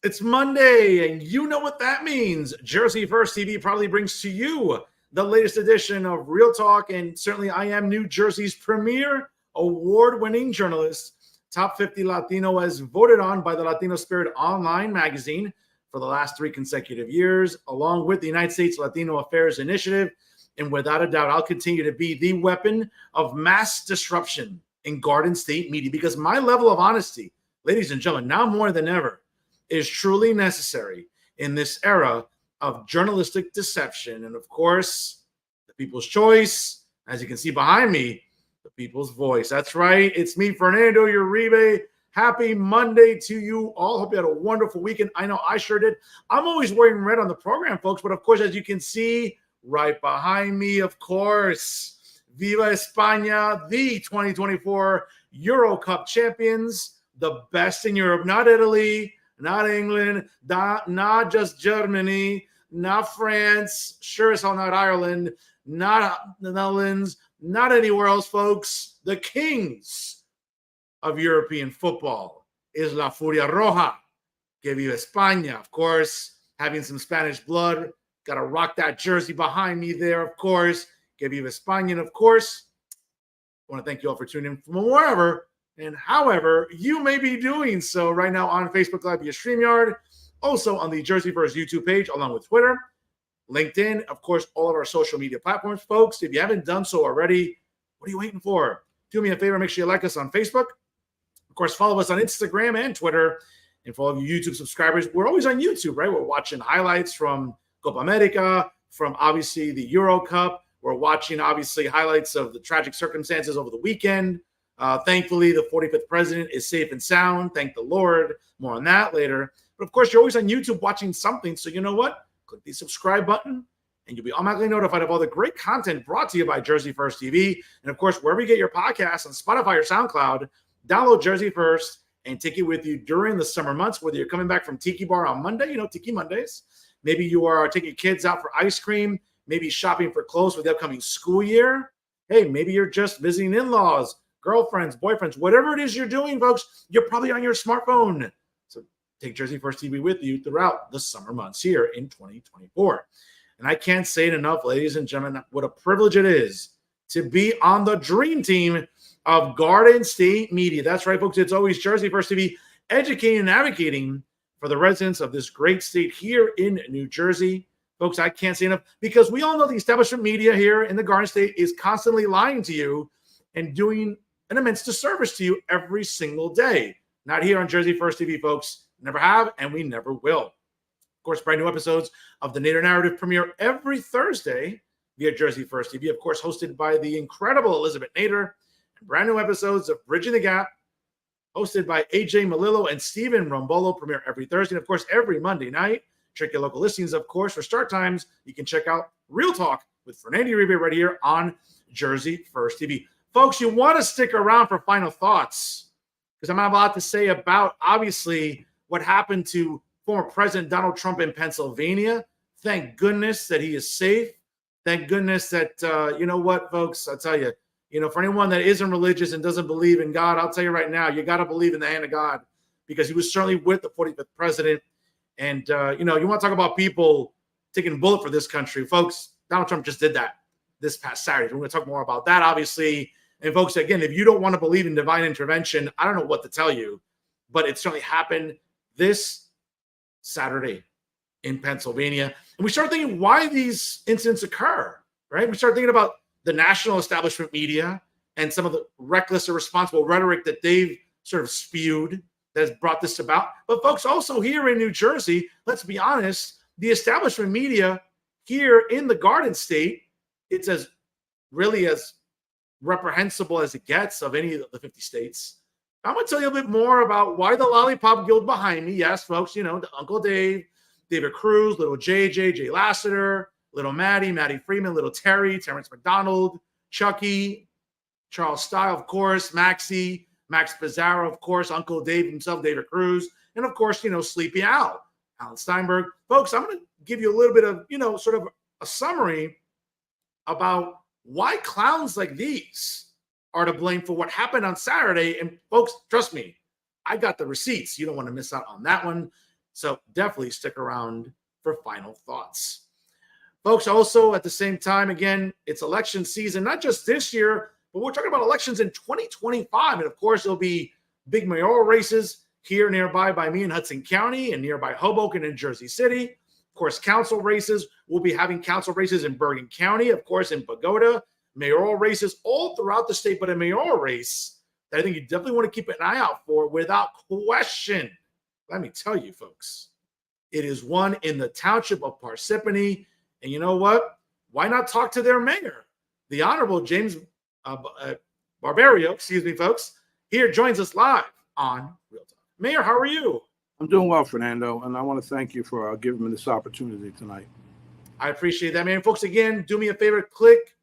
It's Monday, and you know what that means. Jersey First TV proudly brings to you the latest edition of Real Talk, and certainly I am New Jersey's premier award-winning journalist, top 50 Latino, as voted on by the Latino Spirit Online magazine for the last 3 consecutive years, along with the United States Latino Affairs Initiative. And without a doubt, I'll continue to be the weapon of mass disruption in Garden State media, because my level of honesty, ladies and gentlemen, now more than ever, is truly necessary in this era of journalistic deception. And of course, the people's choice, as you can see behind me, the people's voice. That's right. It's me, Fernando Uribe. Happy Monday to you all. Hope you had a wonderful weekend. I know I sure did. I'm always wearing red on the program, folks. But of course, as you can see right behind me, of course, Viva España, the 2024 Euro Cup champions, the best in Europe, not Italy, not England, not just Germany, not France, sure as hell not Ireland, not the Netherlands, not anywhere else, folks. The kings of European football is La Furia Roja. Que viva España, of course, having some Spanish blood. Got to rock that jersey behind me there, of course. Que viva España, and of course, I want to thank you all for tuning in from wherever and however you may be doing so right now on Facebook Live via StreamYard, also on the Jersey First YouTube page, along with Twitter, LinkedIn, of course, all of our social media platforms. Folks, if you haven't done so already, what are you waiting for? Do me a favor, make sure you like us on Facebook. Of course, follow us on Instagram and Twitter. And for all of you YouTube subscribers, we're always on YouTube, right? We're watching highlights from Copa America, from obviously the Euro Cup. We're watching, obviously, highlights of the tragic circumstances over the weekend. Thankfully, the 45th president is safe and sound. Thank the Lord. More on that later. But of course, you're always on YouTube watching something. So you know what? Click the subscribe button, and you'll be automatically notified of all the great content brought to you by Jersey First TV. And of course, wherever you get your podcasts on Spotify or SoundCloud, download Jersey First and take it with you during the summer months, whether you're coming back from Tiki Bar on Monday, Tiki Mondays. Maybe you are taking kids out for ice cream, maybe shopping for clothes for the upcoming school year. Hey, maybe you're just visiting in-laws, girlfriends, boyfriends, whatever it is you're doing, folks, you're probably on your smartphone. So take Jersey First TV with you throughout the summer months here in 2024. And I can't say it enough, ladies and gentlemen, what a privilege it is to be on the dream team of Garden State Media. That's right, folks. It's always Jersey First TV, educating and advocating for the residents of this great state here in New Jersey. Folks, I can't say enough, because we all know the establishment media here in the Garden State is constantly lying to you and doing an immense disservice to you every single day. Not here on Jersey First TV, folks. Never have, and we never will. Of course, brand new episodes of the Nader Narrative premiere every Thursday via Jersey First TV, of course, hosted by the incredible Elizabeth Nader. And brand new episodes of Bridging the Gap, hosted by AJ Malillo and Steven Rombolo, premiere every Thursday. And of course, every Monday night, check your local listings, of course. For start times, you can check out Real Talk with Fernando Uribe right here on Jersey First TV. Folks, you want to stick around for final thoughts, because I'm about to say about, obviously, what happened to former President Donald Trump in Pennsylvania. Thank goodness that he is safe. Thank goodness that, you know what, folks, I'll tell you, for anyone that isn't religious and doesn't believe in God, I'll tell you right now, you got to believe in the hand of God, because he was certainly with the 45th president. And, you want to talk about people taking a bullet for this country. Folks, Donald Trump just did that this past Saturday. We're going to talk more about that, obviously. And folks, again, if you don't want to believe in divine intervention, I don't know what to tell you, but it certainly happened this Saturday in Pennsylvania. And we start thinking why these incidents occur, right? We start thinking about the national establishment media and some of the reckless, irresponsible rhetoric that they've sort of spewed that has brought this about. But folks, also here in New Jersey, let's be honest, the establishment media here in the Garden State, it's as reprehensible as it gets of any of the 50 states. I'm going to tell you a bit more about why the Lollipop Guild behind me. Yes, folks, the Uncle Dave, David Cruz, little JJ, Jay Lassiter, little Maddie Freeman, little Terry, Terrence McDonald, Chucky, Charles Style, of course, Maxie, Max Pizarro, of course, Uncle Dave himself, David Cruz, and of course, Sleepy Al, Alan Steinberg. Folks, I'm going to give you a little bit of, sort of a summary about why clowns like these are to blame for what happened on Saturday. And folks, trust me, I got the receipts. You don't want to miss out on that one. So definitely stick around for final thoughts. Folks, also at the same time, again, it's election season, not just this year, but we're talking about elections in 2025. And of course, there'll be big mayoral races here nearby by me in Hudson County and nearby Hoboken and Jersey City. Of course, council races. We'll be having council races in Bergen County, of course, in Pagoda, mayoral races all throughout the state, but a mayoral race that I think you definitely want to keep an eye out for without question. Let me tell you, folks, it is one in the township of Parsippany. And you know what? Why not talk to their mayor? The Honorable James Barberio, excuse me, folks, here joins us live on Real Talk. Mayor, how are you? I'm doing well, Fernando, and I want to thank you for giving me this opportunity tonight. I appreciate that, man. Folks, again, do me a favor, click,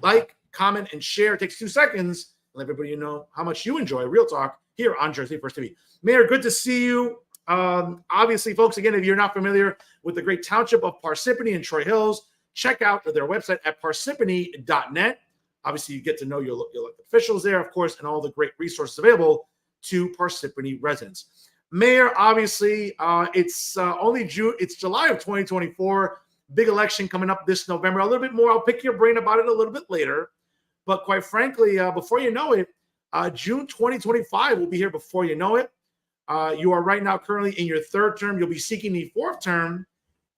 like, comment, and share. It takes 2 seconds. Let everybody know how much you enjoy Real Talk here on Jersey First TV. Mayor, good to see you. Obviously, folks, again, if you're not familiar with the great township of Parsippany and Troy Hills, check out their website at parsippany.net. Obviously, you get to know your elected officials there, of course, and all the great resources available to Parsippany residents. Mayor, obviously, it's only June. It's July of 2024. Big election coming up this November. A little bit more. I'll pick your brain about it a little bit later. But quite frankly, before you know it, June 2025 will be here before you know it. You are right now currently in your 3rd term. You'll be seeking the 4th term.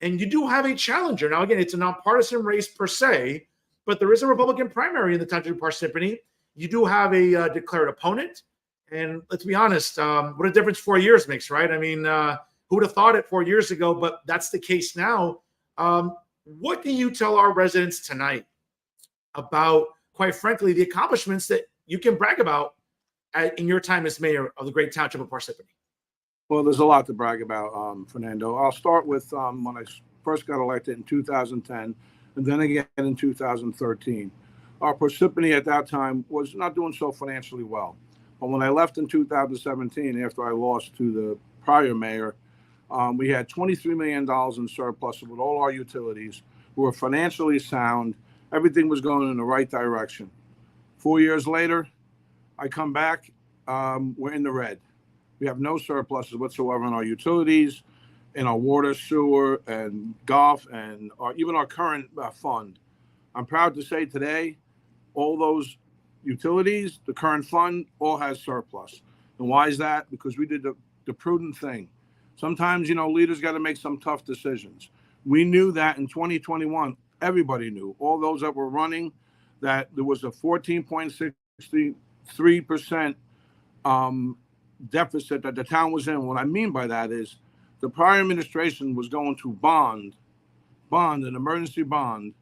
And you do have a challenger. Now, again, it's a nonpartisan race per se, but there is a Republican primary in the township of Parsippany. You do have a declared opponent. And let's be honest, what a difference 4 years makes, right? I mean, who would have thought it 4 years ago, but that's the case now. What can you tell our residents tonight about, quite frankly, the accomplishments that you can brag about in your time as mayor of the great township of Parsippany? Well, there's a lot to brag about, Fernando. I'll start with when I first got elected in 2010, and then again in 2013. Our Parsippany at that time was not doing so financially well. But when I left in 2017, after I lost to the prior mayor, we had $23 million in surplus with all our utilities. We were financially sound. Everything was going in the right direction. 4 years later, I come back, we're in the red. We have no surpluses whatsoever in our utilities, in our water, sewer, and golf, and even our current fund. I'm proud to say today, all those utilities, the current fund, all has surplus. And why is that? Because we did the prudent thing. Sometimes, leaders got to make some tough decisions. We knew that in 2021, everybody knew, all those that were running, that there was a 14.63% deficit that the town was in. What I mean by that is the prior administration was going to bond an emergency bond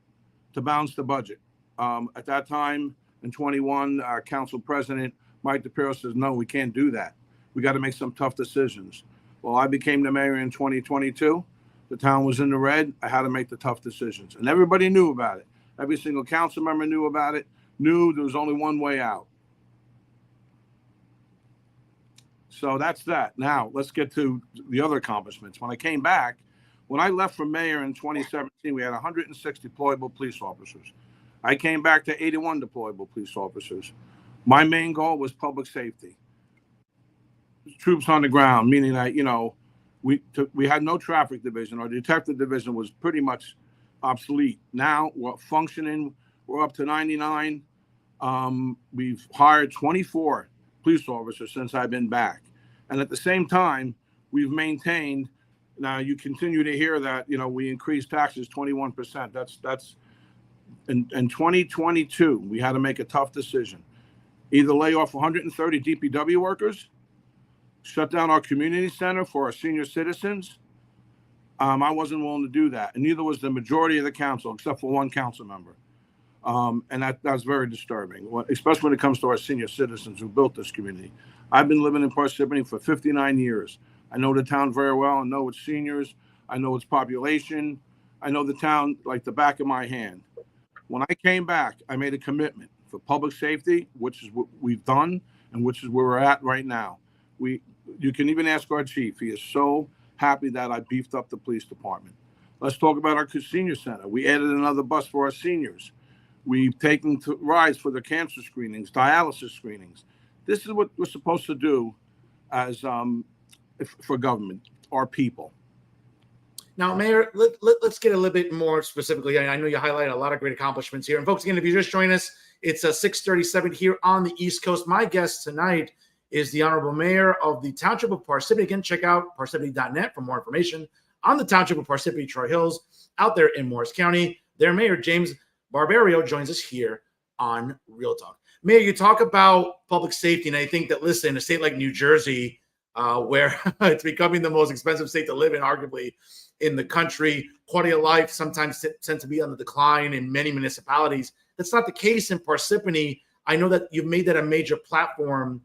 to balance the budget. At that time, in 21, our council president, Mike DePiero, says, no, we can't do that. We got to make some tough decisions. Well, I became the mayor in 2022. The town was in the red. I had to make the tough decisions. And everybody knew about it. Every single council member knew about it, knew there was only one way out. So that's that. Now, let's get to the other accomplishments. When I came back, when I left for mayor in 2017, we had 106 deployable police officers. I came back to 81 deployable police officers. My main goal was public safety. Troops on the ground, meaning that, we had no traffic division. Our detective division was pretty much obsolete. Now we're functioning. We're up to 99. We've hired 24 police officers since I've been back. And at the same time, we've maintained, now you continue to hear that, we increased taxes 21%. That's in 2022, we had to make a tough decision. Either lay off 130 DPW workers, shut down our community center for our senior citizens. I wasn't willing to do that. And neither was the majority of the council, except for one council member. And that's very disturbing, especially when it comes to our senior citizens who built this community. I've been living in Parsippany for 59 years. I know the town very well. I know its seniors. I know its population. I know the town like the back of my hand. When I came back, I made a commitment for public safety, which is what we've done and which is where we're at right now. You can even ask our chief. He is so happy that I beefed up the police department. Let's talk about our senior center. We added another bus for our seniors. We've taken rides for the cancer screenings, dialysis screenings. This is what we're supposed to do as for government. our people. Now, Mayor, let's get a little bit more specifically. I know you highlighted a lot of great accomplishments here. And folks, again, if you just joined us, it's 6:37 here on the East Coast. My guest tonight is the Honorable Mayor of the Township of Parsippany. Again, check out parsippany.net for more information on the Township of Parsippany Troy Hills out there in Morris County. Their Mayor, James Barberio, joins us here on Real Talk. Mayor, you talk about public safety, and I think that, listen, a state like New Jersey, where it's becoming the most expensive state to live in, arguably, in the country. Quality of life sometimes tends to be on the decline in many municipalities. That's not the case in Parsippany. I know that you've made that a major platform,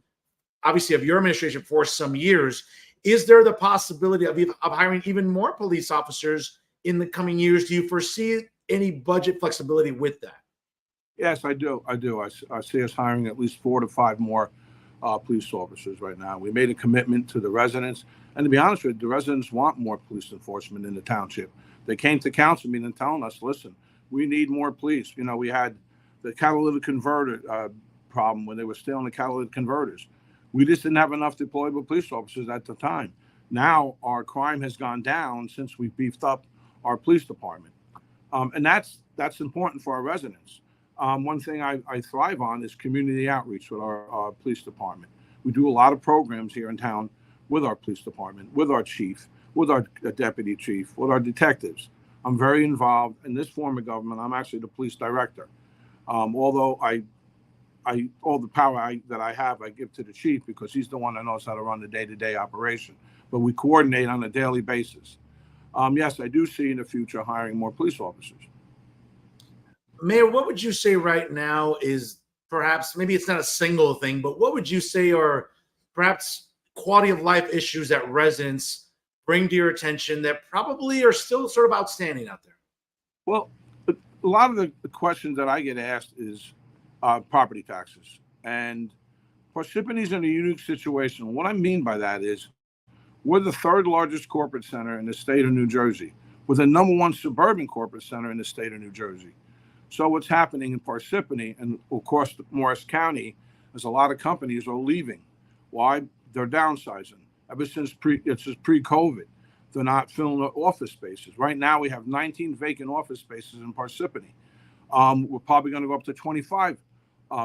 obviously, of your administration for some years. Is there the possibility of hiring even more police officers in the coming years? Do you foresee any budget flexibility with that? Yes, I do. I see us hiring at least 4 to 5 more police officers right now. We made a commitment to the residents. And to be honest with you, the residents want more police enforcement in the township. They came to council meeting telling us, listen, we need more police. You know, we had the catalytic converter problem when they were stealing the catalytic converters. We just didn't have enough deployable police officers at the time. Now our crime has gone down since we beefed up our police department. And that's important for our residents. One thing I thrive on is community outreach with our police department. We do a lot of programs here in town with our police department, with our chief, with our deputy chief, with our detectives. I'm very involved in this form of government. I'm actually the police director. Although all the power that I have, I give to the chief because he's the one that knows how to run the day-to-day operation. But we coordinate on a daily basis. Yes, I do see in the future hiring more police officers. Mayor, what would you say right now is perhaps, maybe it's not a single thing, but what would you say are perhaps quality of life issues that residents bring to your attention that probably are still sort of outstanding out there? Well, a lot of the questions that I get asked is property taxes. And Parsippany's in a unique situation. What I mean by that is we're the 3rd largest corporate center in the state of New Jersey. We're the #1 suburban corporate center in the state of New Jersey. So what's happening in Parsippany and, of course, Morris County is a lot of companies are leaving. Why? They're downsizing. Ever since pre-COVID, they're not filling the office spaces. Right now, we have 19 vacant office spaces in Parsippany. We're probably going to go up to 25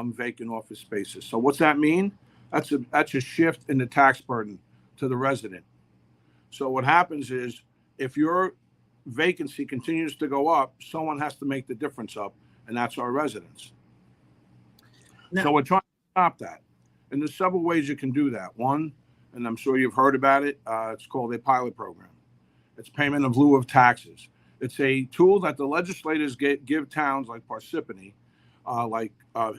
vacant office spaces. So what's that mean? That's a shift in the tax burden to the resident. So what happens is if your vacancy continues to go up, someone has to make the difference up, and that's our residents. So we're trying to stop that. And there's several ways you can do that. One, and I'm sure you've heard about it, it's called a pilot program. It's payment of lieu of taxes. It's a tool that the legislators give towns like Parsippany, like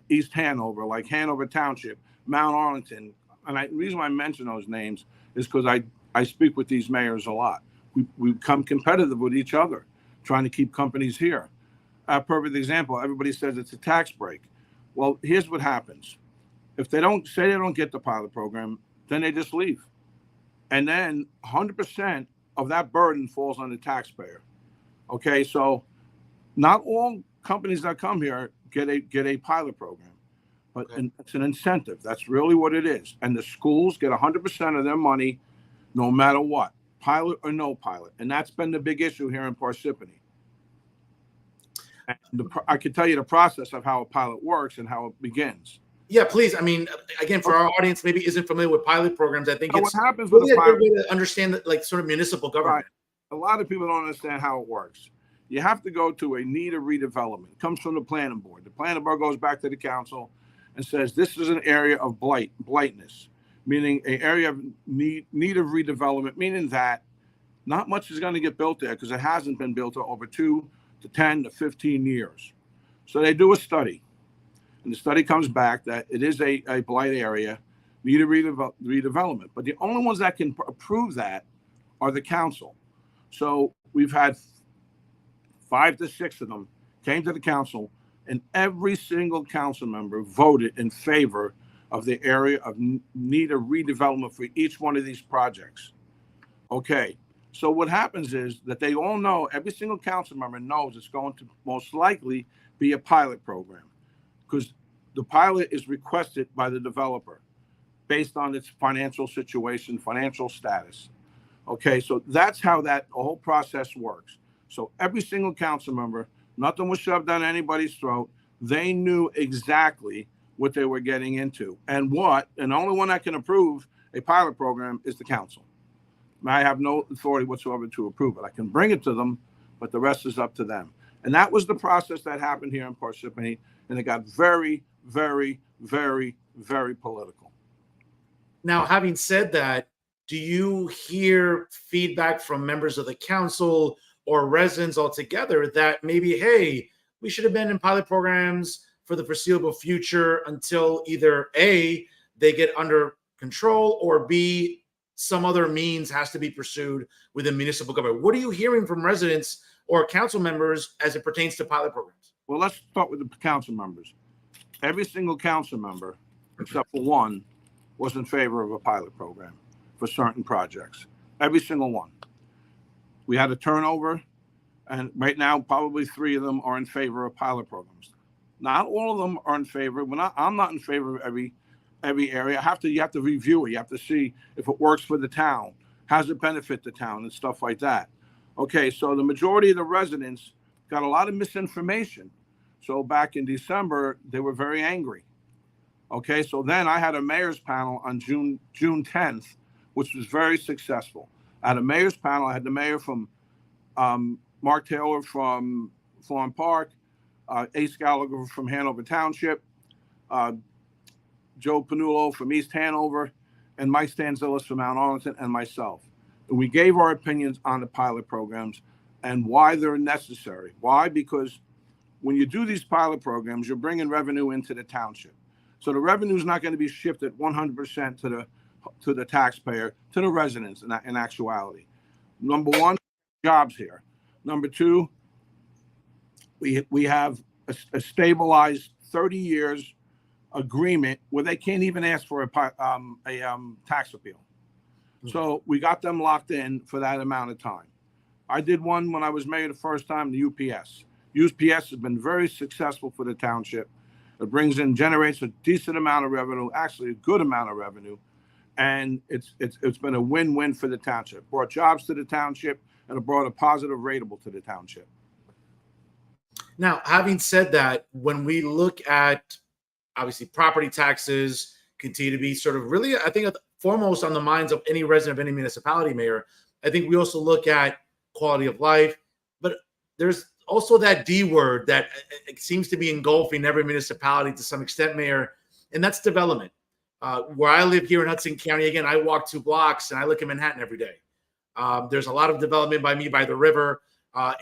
East Hanover, like Hanover Township, Mount Arlington. And the reason why I mention those names is because I speak with these mayors a lot. We become competitive with each other, trying to keep companies here. A perfect example, everybody says it's a tax break. Well, here's what happens. If they don't get the pilot program, then they just leave. And then 100% of that burden falls on the taxpayer. Okay, so not all companies that come here get a pilot program, but it's an incentive. That's really what it is. And the schools get 100% of their money no matter what. Pilot or no pilot. And that's been the big issue here in Parsippany. And I can tell you the process of how a pilot works and how it begins. Yeah, please. I mean, again, for our audience maybe isn't familiar with pilot programs, I think So it's what happens with really a a good pilot, way to understand that, like, sort of municipal government. right. A lot of people don't understand how it works. You have to go to a need of redevelopment. It comes from the planning board. The planning board goes back to the council and says this is an area of blightness, meaning an area of need of redevelopment, meaning that not much is going to get built there because it hasn't been built for over 2 to 10 to 15 years. So they do a study, and the study comes back that it is a blight area, need a redevelopment. But the only ones that can approve that are the council. So we've had 5 to 6 of them came to the council, and every single council member voted in favor of the area of need of redevelopment for each one of these projects. Okay. So what happens is that they all know, every single council member knows it's going to most likely be a pilot program because the pilot is requested by the developer based on its financial situation, financial status. Okay, so that's how that whole process works. So every single council member, nothing was shoved down anybody's throat. They knew exactly what they were getting into, and the only one that can approve a pilot program is the council. I have no authority whatsoever to approve it. I can bring it to them, but the rest is up to them. And that was the process that happened here in Parsippany, and it got very, very, very, very political. Now, having said that, do you hear feedback from members of the council or residents altogether that maybe, hey, we should have been in pilot programs for the foreseeable future until either A, they get under control, or B, some other means has to be pursued within municipal government? What are you hearing from residents or council members as it pertains to pilot programs? Well, let's start with the council members. Every single council member, except for one, was in favor of a pilot program for certain projects. Every single one. We had a turnover, and right now probably 3 of them are in favor of pilot programs. Not all of them are in favor. I'm not in favor of every area. You have to review it. You have to see if it works for the town. How does it benefit the town and stuff like that? Okay, so the majority of the residents got a lot of misinformation. So back in December, they were very angry. Okay, so then I had a mayor's panel on June 10th, which was very successful. I had a mayor's panel. I had the mayor from Mark Taylor from Fawn Park, Ace Gallagher from Hanover Township, Joe Panulo from East Hanover, and Mike Stanzillis from Mount Arlington, and myself. And we gave our opinions on the pilot programs and why they're necessary. Why? Because when you do these pilot programs, you're bringing revenue into the township. So the revenue is not going to be shifted 100% to the taxpayer, to the residents in actuality. Number one, jobs here. Number two, we have a stabilized 30 years agreement where they can't even ask for a tax appeal. So we got them locked in for that amount of time. I did one when I was mayor the first time, the UPS. UPS has been very successful for the township. It generates a decent amount of revenue, actually a good amount of revenue. And it's been a win-win for the township. Brought jobs to the township, and it brought a positive rateable to the township. Now, having said that, when we look at, obviously, property taxes continue to be sort of really, I think, foremost on the minds of any resident of any municipality, Mayor. I think we also look at quality of life, but there's also that D word that it seems to be engulfing every municipality to some extent, Mayor, and that's development. Where I live here in Hudson County, again, I walk 2 blocks and I look at Manhattan every day. There's a lot of development by me by the river. I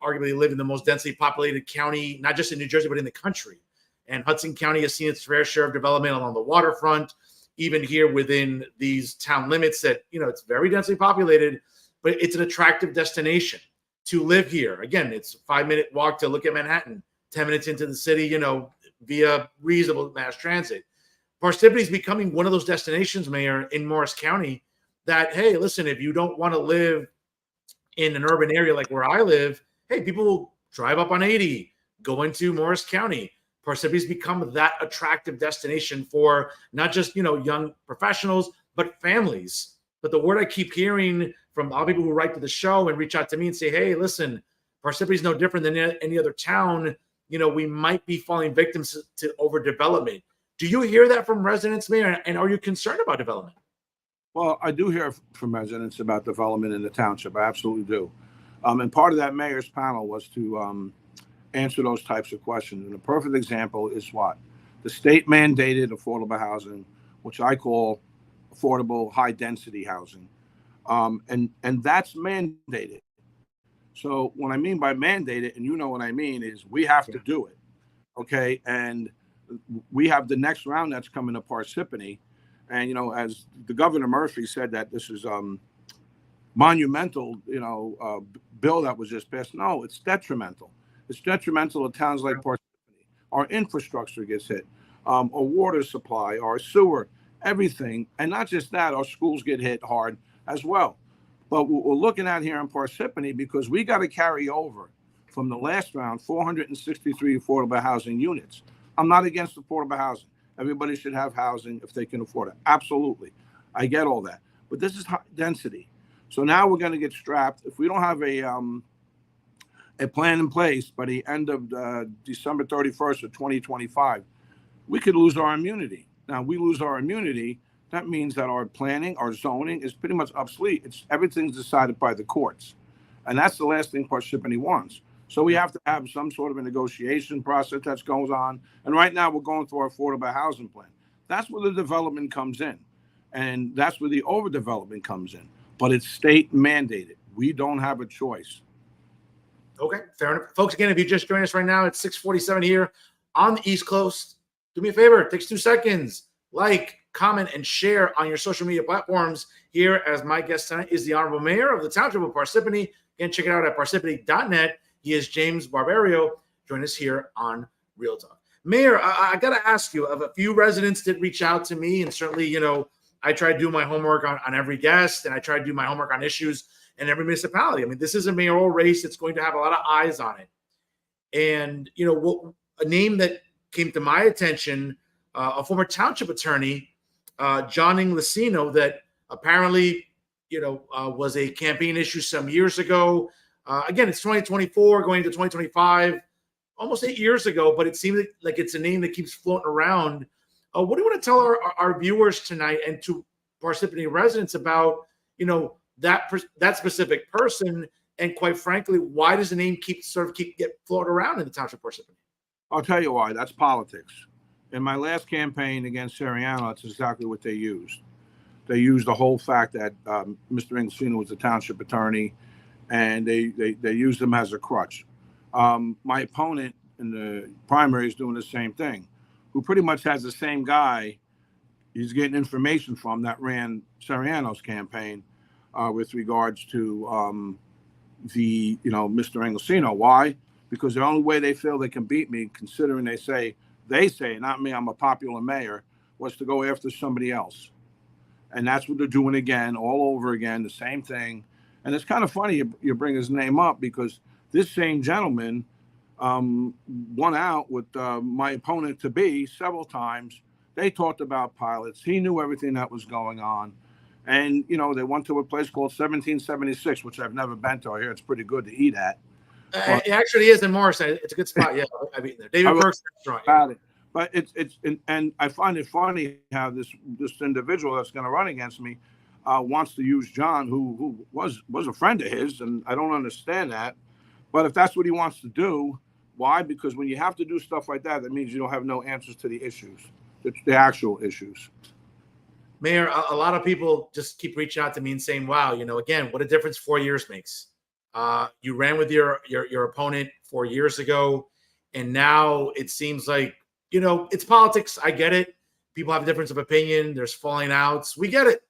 arguably live in the most densely populated county, not just in New Jersey, but in the country. And Hudson County has seen its fair share of development along the waterfront, even here within these town limits that, it's very densely populated, but it's an attractive destination to live here. Again, it's a 5-minute walk to look at Manhattan, 10 minutes into the city, via reasonable mass transit. Parsippany is becoming one of those destinations, Mayor, in Morris County that, hey, listen, if you don't want to live in an urban area like where I live, hey, people will drive up on 80, go into Morris County. Parsippany has become that attractive destination for not just, young professionals, but families. But the word I keep hearing from all people who write to the show and reach out to me and say, hey, listen, Parsippany is no different than any other town. We might be falling victims to overdevelopment. Do you hear that from residents, Mayor? And are you concerned about development? Well, I do hear from residents about development in the township. I absolutely do. And part of that mayor's panel was to answer those types of questions. And a perfect example is what? The state mandated affordable housing, which I call affordable high-density housing. And that's mandated. So what I mean by mandated, and you know what I mean, is we have to do it, okay? And we have the next round that's coming to Parsippany. And, as the Governor Murphy said that this is monumental, bill that was just passed. No, it's detrimental. It's detrimental to towns like Parsippany. Our infrastructure gets hit, our water supply, our sewer, everything. And not just that, our schools get hit hard as well. But what we're looking at here in Parsippany, because we got to carry over from the last round 463 affordable housing units. I'm not against affordable housing. Everybody should have housing if they can afford it. Absolutely. I get all that. But this is high density. So now we're going to get strapped. If we don't have a plan in place by the end of December 31st of 2025, we could lose our immunity. Now, we lose our immunity, that means that our planning, our zoning is pretty much obsolete. Everything's decided by the courts. And that's the last thing Parsippany wants. So we have to have some sort of a negotiation process that goes on. And right now we're going through our affordable housing plan. That's where the development comes in. And that's where the overdevelopment comes in. But it's state mandated. We don't have a choice. Okay, fair enough. Folks, again, if you just joined us right now, it's 6:47 here on the East Coast. Do me a favor, it takes 2 seconds. Like, comment, and share on your social media platforms. Here, as my guest tonight is the Honorable Mayor of the Township of Parsippany. Again, check it out at parsippany.net. He is James Barberio. Join us here on Real Talk. Mayor, I got to ask you, of a few residents did reach out to me, and certainly, I try to do my homework on every guest, and I try to do my homework on issues in every municipality. I mean, this is a mayoral race. It's going to have a lot of eyes on it. And, a name that came to my attention, a former township attorney, John Inglesino, that apparently, was a campaign issue some years ago. Again, it's 2024 going into 2025, almost 8 years ago, but it seems like it's a name that keeps floating around. What do you want to tell our viewers tonight and to Parsippany residents about, that specific person, and quite frankly, why does the name keep get floated around in the township of Parsippany? I'll tell you why. That's politics. In my last campaign against Sariano, that's exactly what they used. They used the whole fact that Mr. Inglesino was a township attorney, and they used him as a crutch. My opponent in the primary is doing the same thing, who pretty much has the same guy he's getting information from that ran Sariano's campaign with regards to Mr. Inglesino. Why? Because the only way they feel they can beat me, considering they say, not me, I'm a popular mayor, was to go after somebody else. And that's what they're doing again, all over again, the same thing. And it's kind of funny you bring his name up, because this same gentleman won out with my opponent to be several times. They talked about pilots. He knew everything that was going on. And, they went to a place called 1776, which I've never been to. I hear it's pretty good to eat at. It actually is in Morrison. It's a good spot. Yeah, I've eaten there. David Burke's restaurant. About it. But and I find it funny how this individual that's going to run against me wants to use John, who was a friend of his, and I don't understand that. But if that's what he wants to do, why? Because when you have to do stuff like that, that means you don't have no answers to the issues, the actual issues. Mayor, a lot of people just keep reaching out to me and saying, "Wow, again, what a difference 4 years makes." You ran with your opponent 4 years ago, and now it seems like, it's politics. I get it. People have a difference of opinion. There's falling outs. We get it.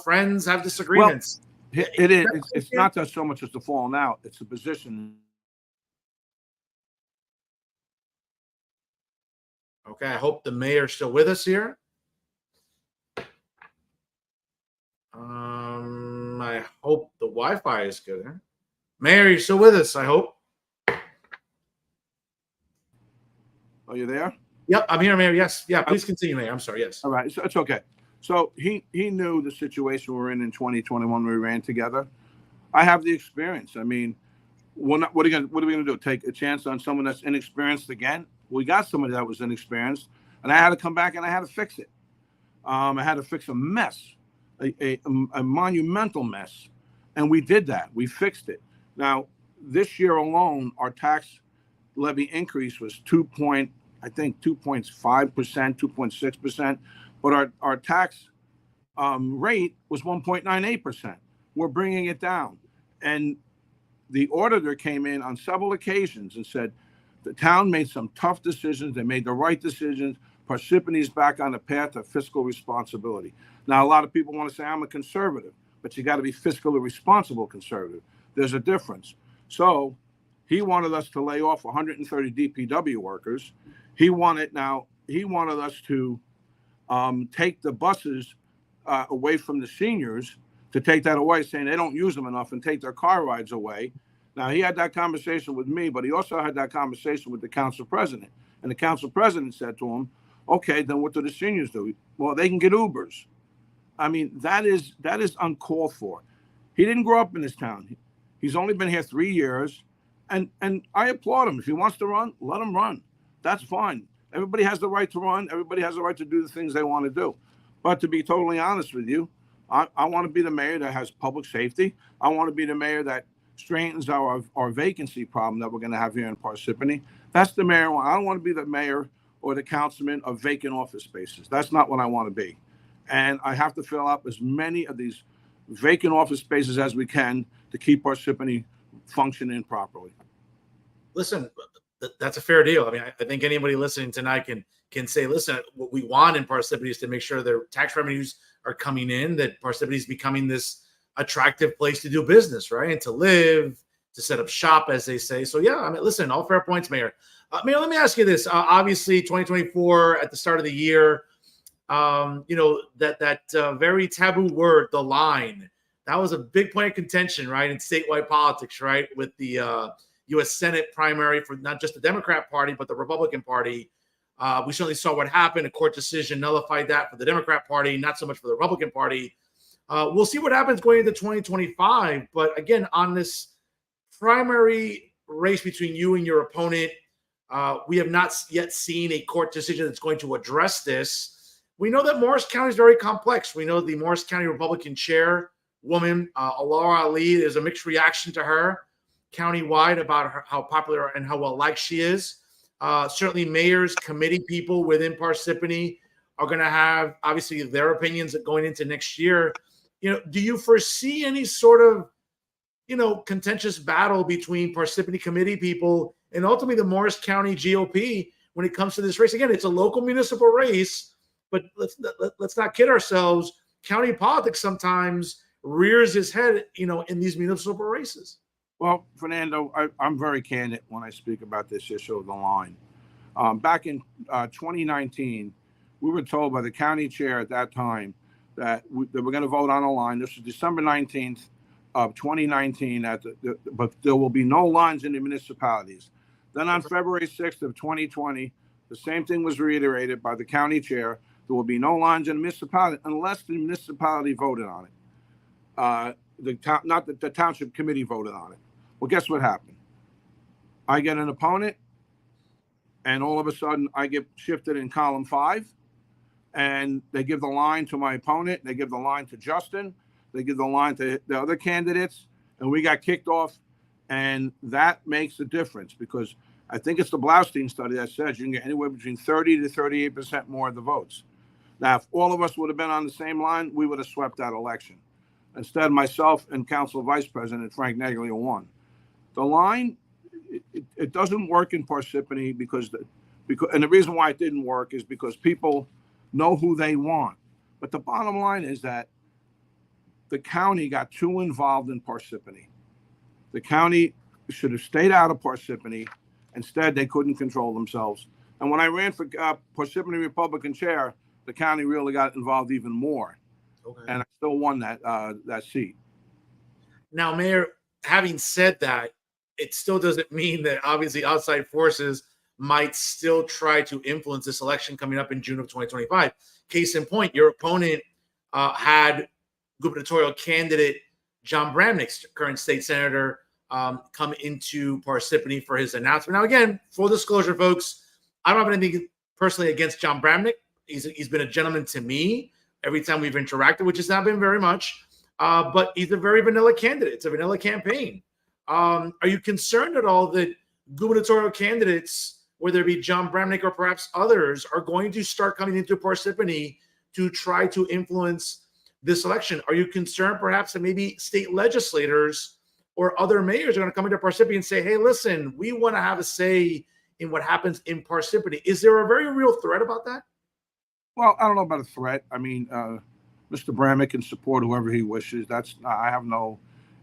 Friends have disagreements. Well, it is. It's not just so much as the falling out. It's the position. Okay, I hope the mayor's still with us here. I hope the Wi-Fi is good here. Mayor, you're still with us, I hope. Are you there? Yep, I'm here, Mayor. Yes. Yeah, please continue, Mayor. I'm sorry. Yes. All right. So it's okay. So he knew the situation we're in 2021 when we ran together. I have the experience. I mean, what are we going to do? Take a chance on someone that's inexperienced again? We got somebody that was inexperienced, and I had to come back and I had to fix it. I had to fix a mess, a monumental mess, and we did that. We fixed it. Now, this year alone, our tax levy increase was 2.5%, 2.6%, but our tax rate was 1.98%. We're bringing it down. And the auditor came in on several occasions and said, the town made some tough decisions. They made the right decisions. Parsippany's back on the path of fiscal responsibility. Now, a lot of people want to say I'm a conservative, but you got to be fiscally responsible conservative. There's a difference. So he wanted us to lay off 130 DPW workers. He wanted us to take the buses away from the seniors, to take that away, saying they don't use them enough, and take their car rides away. Now, he had that conversation with me, but he also had that conversation with the council president. And the council president said to him, okay, then what do the seniors do? Well, they can get Ubers. I mean, that is uncalled for. He didn't grow up in this town. He's only been here 3 years, and I applaud him. If he wants to run, let him run. That's fine. Everybody has the right to run. Everybody has the right to do the things they want to do. But to be totally honest with you, I want to be the mayor that has public safety. I want to be the mayor that straightens our vacancy problem that we're going to have here in Parsippany. That's the mayor. I don't want to be the mayor or the councilman of vacant office spaces. That's not what I want to be. And I have to fill up as many of these vacant office spaces as we can to keep Parsippany functioning properly. Listen, that's a fair deal. I mean, I think anybody listening tonight can say, listen, what we want in Parsippany is to make sure their tax revenues are coming in, that Parsippany is becoming this attractive place to do business, right? And to live, to set up shop, as they say. So yeah, I mean, listen, all fair points, Mayor. Mayor, let me ask you this. Obviously, 2024 at the start of the year, that very taboo word, the line, that was a big point of contention, right, in statewide politics, right, with the U.S. Senate primary for not just the Democrat Party, but the Republican Party. We certainly saw what happened. A court decision nullified that for the Democrat Party, not so much for the Republican Party. We'll see what happens going into 2025. But again, on this primary race between you and your opponent, we have not yet seen a court decision that's going to address this. We know that Morris County is very complex. We know the Morris County Republican chairwoman, Alara Ali, there's a mixed reaction to her countywide about how popular and how well liked she is. Certainly mayors, committee people within Parsippany are going to have, obviously, their opinions going into next year. Do you foresee any sort of, contentious battle between Parsippany committee people and ultimately the Morris County GOP when it comes to this race? Again, it's a local municipal race, but let's not kid ourselves. County politics sometimes rears its head, in these municipal races. Well, Fernando, I'm very candid when I speak about this issue of the line. Back in 2019, we were told by the county chair at that time that we're going to vote on a line. This was December 19th of 2019, but there will be no lines in the municipalities. Then on February 6th of 2020, the same thing was reiterated by the county chair. There will be no lines in the municipality unless the municipality voted on it. The township committee voted on it. Well, guess what happened? I get an opponent, and all of a sudden I get shifted in column 5, and they give the line to my opponent. They give the line to Justin. They give the line to the other candidates, and we got kicked off. And that makes a difference because I think it's the Blaustein study that says you can get anywhere between 30 to 38% more of the votes. Now, if all of us would have been on the same line, we would have swept that election. Instead, myself and Council Vice President Frank Neglia won. The line, it doesn't work in Parsippany because and the reason why it didn't work is because people know who they want. But the bottom line is that the county got too involved in Parsippany. The county should have stayed out of Parsippany. Instead, they couldn't control themselves. And when I ran for Parsippany Republican chair, the county really got involved even more. Okay. And I still won that seat. Now, Mayor, having said that, it still doesn't mean that obviously outside forces might still try to influence this election coming up in June of 2025. Case in point, your opponent had gubernatorial candidate John Bramnick's current state senator come into Parsippany for his announcement. Now, again, full disclosure, folks, I don't have anything personally against John Bramnick. He's been a gentleman to me every time we've interacted, which has not been very much. But he's a very vanilla candidate. It's a vanilla campaign. Are you concerned at all that gubernatorial candidates, whether it be John Bramnick or perhaps others, are going to start coming into Parsippany to try to influence this election? Are you concerned perhaps that maybe state legislators or other mayors are going to come into Parsippany and say, hey, listen, we want to have a say in what happens in Parsippany? Is there a very real threat about that? Well, I don't know about a threat. I mean, Mr. Bramnick can support whoever he wishes. I have no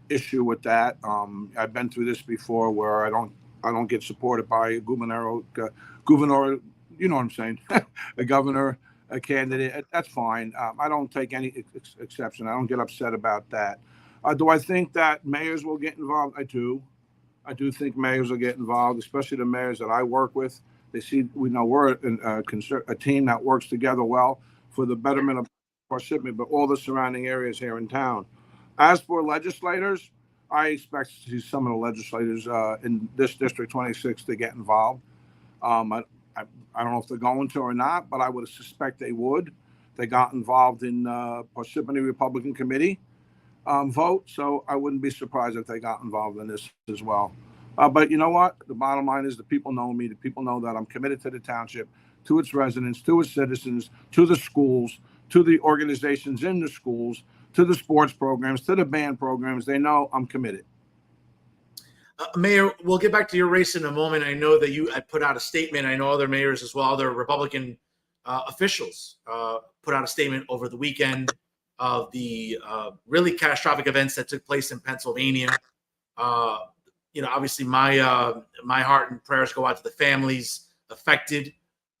issue with that. I've been through this before where I don't get supported by a governor, you know what I'm saying, a governor, a candidate. That's fine. I don't take any exception. I don't get upset about that. Do I think that mayors will get involved? I do. I do think mayors will get involved, especially the mayors that I work with. We know we're a team that works together well for the betterment of Parsippany, but all the surrounding areas here in town. As for legislators, I expect to see some of the legislators in this District 26 to get involved. I don't know if they're going to or not, but I would suspect they would. They got involved in Parsippany Republican Committee vote, so I wouldn't be surprised if they got involved in this as well. But you know what? The bottom line is the people know me. The people know that I'm committed to the township, to its residents, to its citizens, to the schools, to the organizations in the schools, to the sports programs, to the band programs. They know I'm committed. Mayor, we'll get back to your race in a moment. I know that you had put out a statement. I know other mayors as well, other Republican officials put out a statement over the weekend of the really catastrophic events that took place in Pennsylvania. Obviously my heart and prayers go out to the families affected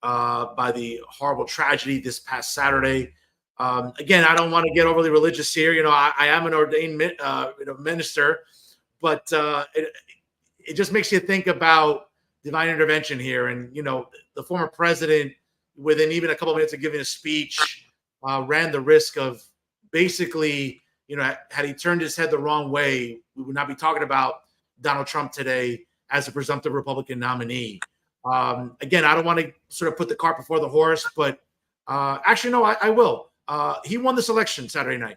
by the horrible tragedy this past Saturday. Again, I don't want to get overly religious here. I am an ordained minister, but it just makes you think about divine intervention here. And, the former president, within even a couple of minutes of giving a speech, ran the risk of basically, had he turned his head the wrong way, we would not be talking about Donald Trump today as a presumptive Republican nominee. Again, I don't want to sort of put the cart before the horse, but actually, no, I will. He won this election Saturday night.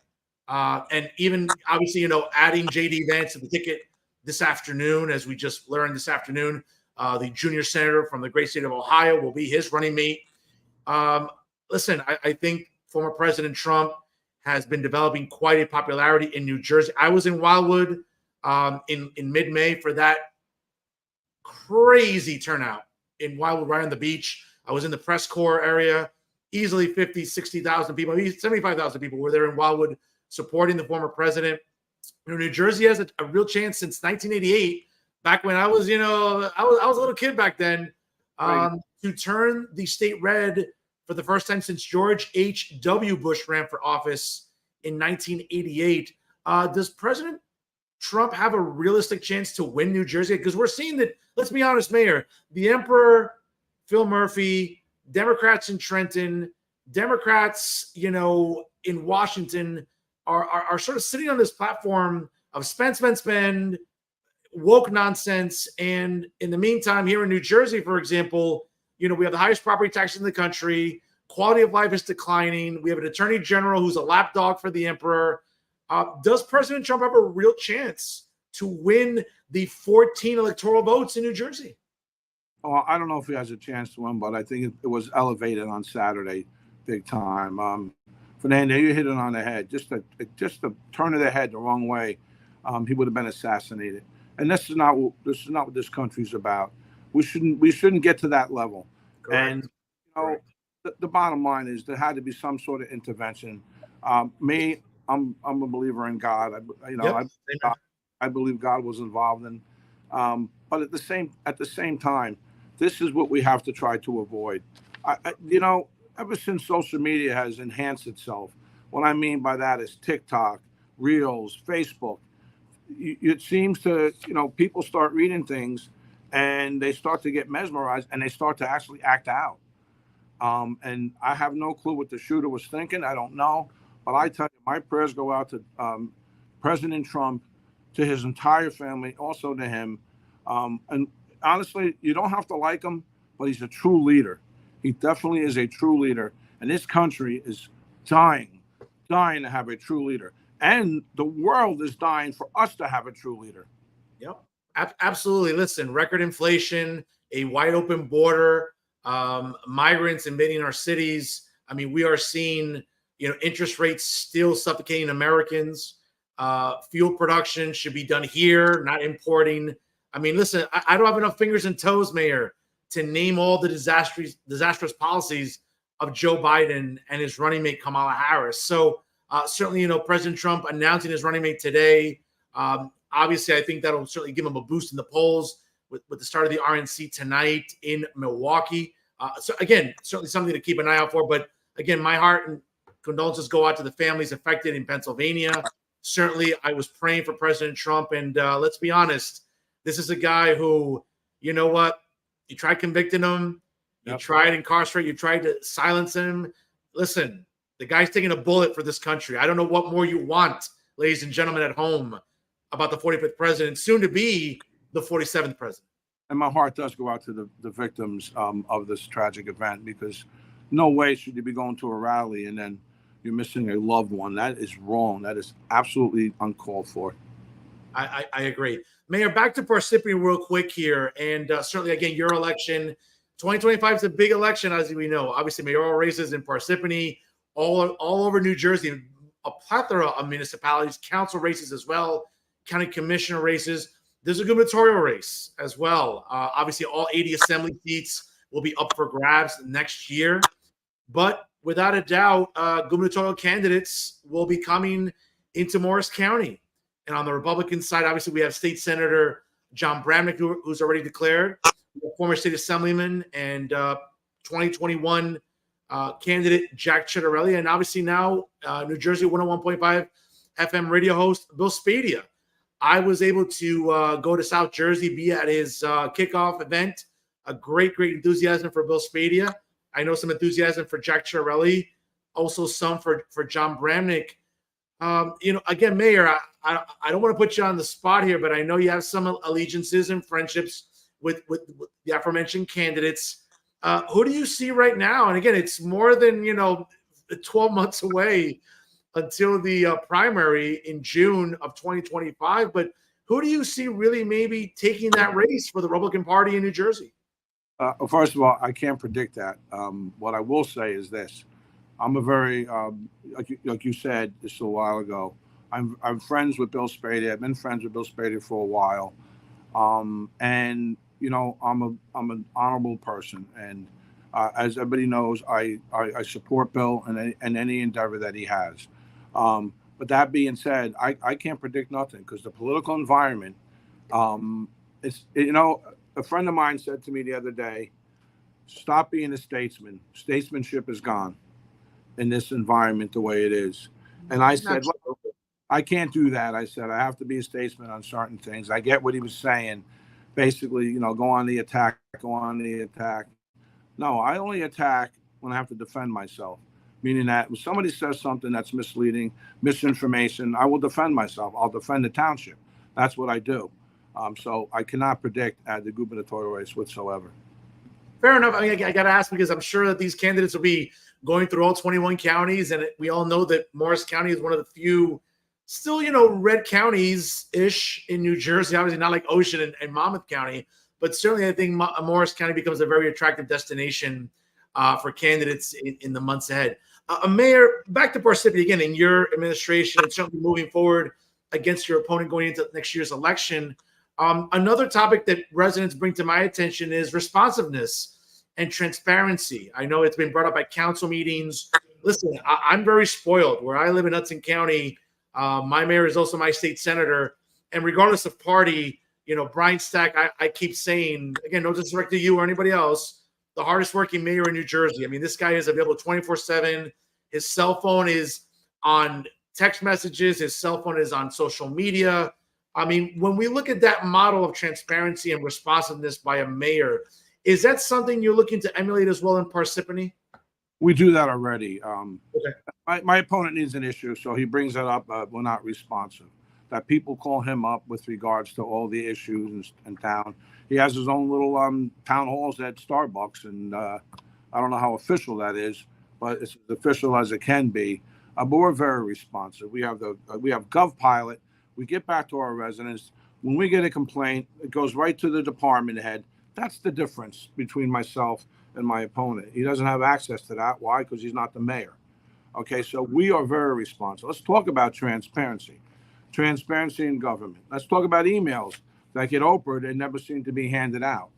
And even obviously, adding J.D. Vance to the ticket this afternoon, as we just learned this afternoon, the junior senator from the great state of Ohio will be his running mate. Listen, I think former President Trump has been developing quite a popularity in New Jersey. I was in Wildwood in mid-May for that crazy turnout in Wildwood, right on the beach. I was in the press corps area. Easily 50, 60,000 people, 75,000 people were there in Wildwood supporting the former president. New Jersey has a real chance since 1988, back when I was, I was a little kid back then, to turn the state red for the first time since George H.W. Bush ran for office in 1988. Does President Trump have a realistic chance to win New Jersey? Because we're seeing that, let's be honest, Mayor, the Emperor, Phil Murphy, Democrats in Trenton, Democrats, in Washington are sort of sitting on this platform of spend, woke nonsense. And in the meantime, here in New Jersey, for example, we have the highest property tax in the country. Quality of life is declining. We have an attorney general who's a lapdog for the emperor. Does President Trump have a real chance to win the 14 electoral votes in New Jersey? Oh, I don't know if he has a chance to win, but I think it was elevated on Saturday, big time. Fernando, you hit it on the head. Just the turn of the head the wrong way, he would have been assassinated. And this is not what this country's about. We shouldn't get to that level. Correct. And the bottom line is there had to be some sort of intervention. I'm a believer in God. I believe God was involved in. But at the same time, this is what we have to try to avoid. Ever since social media has enhanced itself, what I mean by that is TikTok, Reels, Facebook. It seems to, people start reading things and they start to get mesmerized and they start to actually act out. And I have no clue what the shooter was thinking. I don't know. But I tell you, my prayers go out to President Trump, to his entire family, also to him. And honestly, you don't have to like him, but he's a true leader. He definitely is a true leader. And this country is dying to have a true leader. And the world is dying for us to have a true leader. Yep, absolutely. Listen, record inflation, a wide open border, migrants invading our cities. I mean, we are seeing, interest rates still suffocating Americans. Fuel production should be done here, not importing. I mean, listen, I don't have enough fingers and toes, Mayor, to name all the disastrous policies of Joe Biden and his running mate Kamala Harris. So certainly, President Trump announcing his running mate today. Obviously, I think that'll certainly give him a boost in the polls with the start of the RNC tonight in Milwaukee. So again, certainly something to keep an eye out for. But again, my heart and condolences go out to the families affected in Pennsylvania. Certainly, I was praying for President Trump. And let's be honest, this is a guy who, you know what? You tried convicting him. You tried incarcerate. You tried to silence him. Listen, the guy's taking a bullet for this country. I don't know what more you want. ladies and gentlemen at home, about the 45th president, soon to be the 47th president. And my heart does go out to the victims of this tragic event, because no way should you be going to a rally and then you're missing a loved one. That is wrong. That is absolutely uncalled for. I agree. Mayor, back to Parsippany real quick here. And certainly, again, your election, 2025 is a big election, as we know. Obviously, mayoral races in Parsippany, all over New Jersey, a plethora of municipalities, council races as well, county commissioner races. There's a gubernatorial race as well. Obviously, all 80 assembly seats will be up for grabs next year. But without a doubt, gubernatorial candidates will be coming into Morris County. And on the Republican side, obviously, we have State Senator John Bramnick, who's already declared, former state assemblyman and 2021 candidate Jack Ciattarelli, and obviously now New Jersey 101.5 FM radio host Bill Spadea. I was able to go to South Jersey, be at his kickoff event. A great enthusiasm for Bill Spadea. I know some enthusiasm for Jack Ciattarelli, also some for John Bramnick. Again, Mayor, I don't want to put you on the spot here, but I know you have some allegiances and friendships with the aforementioned candidates. Who do you see right now? And again, it's more than 12 months away until the primary in June of 2025. But who do you see really maybe taking that race for the Republican Party in New Jersey? First of all, I can't predict that. What I will say is this. I'm a very, like you said just a while ago, I'm friends with Bill Spadea. I've been friends with Bill Spadea for a while. I'm an honorable person. And as everybody knows, I support Bill and any endeavor that he has. But that being said, I can't predict nothing, because the political environment, a friend of mine said to me the other day, stop being a statesman. Statesmanship is gone in this environment the way it is. And I said, look, I can't do that. I said, I have to be a statesman on certain things. I get what he was saying. Basically, go on the attack, No, I only attack when I have to defend myself. Meaning that if somebody says something that's misleading, misinformation, I will defend myself. I'll defend the township. That's what I do. So I cannot predict the gubernatorial race whatsoever. Fair enough. I mean, I got to ask, because I'm sure that these candidates will be going through all 21 counties. And we all know that Morris County is one of the few still, red counties-ish in New Jersey. Obviously not like Ocean and Monmouth County, but certainly I think Morris County becomes a very attractive destination for candidates in the months ahead. Mayor, back to Parsippany again, in your administration, and certainly moving forward against your opponent going into next year's election. Another topic that residents bring to my attention is responsiveness and transparency. I know it's been brought up at council meetings. Listen, I'm very spoiled. Where I live in Hudson County, my mayor is also my state senator. And regardless of party, Brian Stack, I keep saying, again, no disrespect to you or anybody else, the hardest working mayor in New Jersey. I mean, this guy is available 24/7. His cell phone is on text messages. His cell phone is on social media. I mean, when we look at that model of transparency and responsiveness by a mayor, is that something you're looking to emulate as well in Parsippany? We do that already. Okay. My opponent needs an issue, so he brings that up. We're not responsive. That people call him up with regards to all the issues in town. He has his own little town halls at Starbucks, and I don't know how official that is, but it's as official as it can be. But we're very responsive. We have GovPilot. We get back to our residents. When we get a complaint, it goes right to the department head. That's the difference between myself and my opponent. He doesn't have access to that. Why? Because he's not the mayor. Okay, so we are very responsive. Let's talk about transparency. Transparency in government. Let's talk about emails that get opened and never seem to be handed out.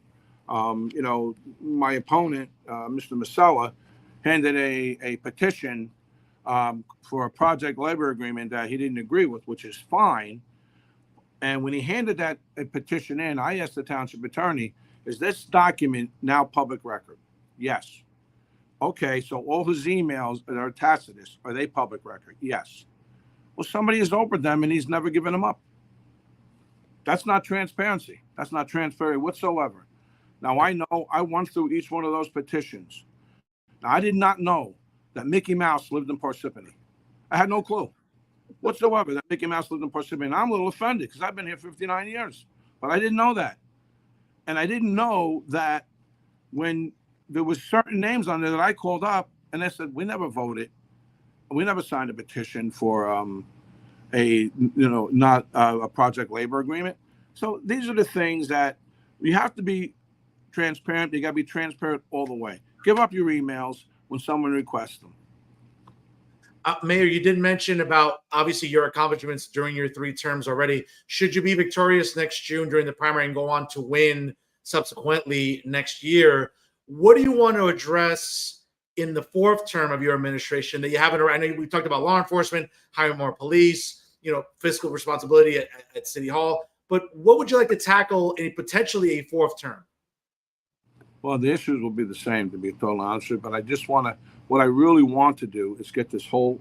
My opponent, Mr. Masella, handed a petition for a project labor agreement that he didn't agree with, which is fine. And when he handed that petition in, I asked the township attorney, is this document now public record? Yes. Okay, so all his emails that are attached to this, are they public record? Yes. Well, somebody has opened them and he's never given them up. That's not transparency. That's not transparent whatsoever. Now, I know I went through each one of those petitions. Now, I did not know that Mickey Mouse lived in Parsippany. I had no clue. whatsoever that Mickey Mouse lived in Parsippany. And I'm a little offended because I've been here 59 years, but I didn't know that. And I didn't know that when there was certain names on there that I called up and they said, we never voted. We never signed a petition for not a project labor agreement. So these are the things that you have to be transparent. You got to be transparent all the way. Give up your emails when someone requests them. Mayor, you did mention about obviously your accomplishments during your 3 terms already. Should you be victorious next June during the primary and go on to win subsequently next year, what do you want to address in the 4th term of your administration that you haven't? I know we talked about law enforcement, hiring more police, fiscal responsibility at City Hall. But what would you like to tackle in potentially a 4th term? Well, the issues will be the same, to be totally honest with you. But I just want to, what I really want to do is get this whole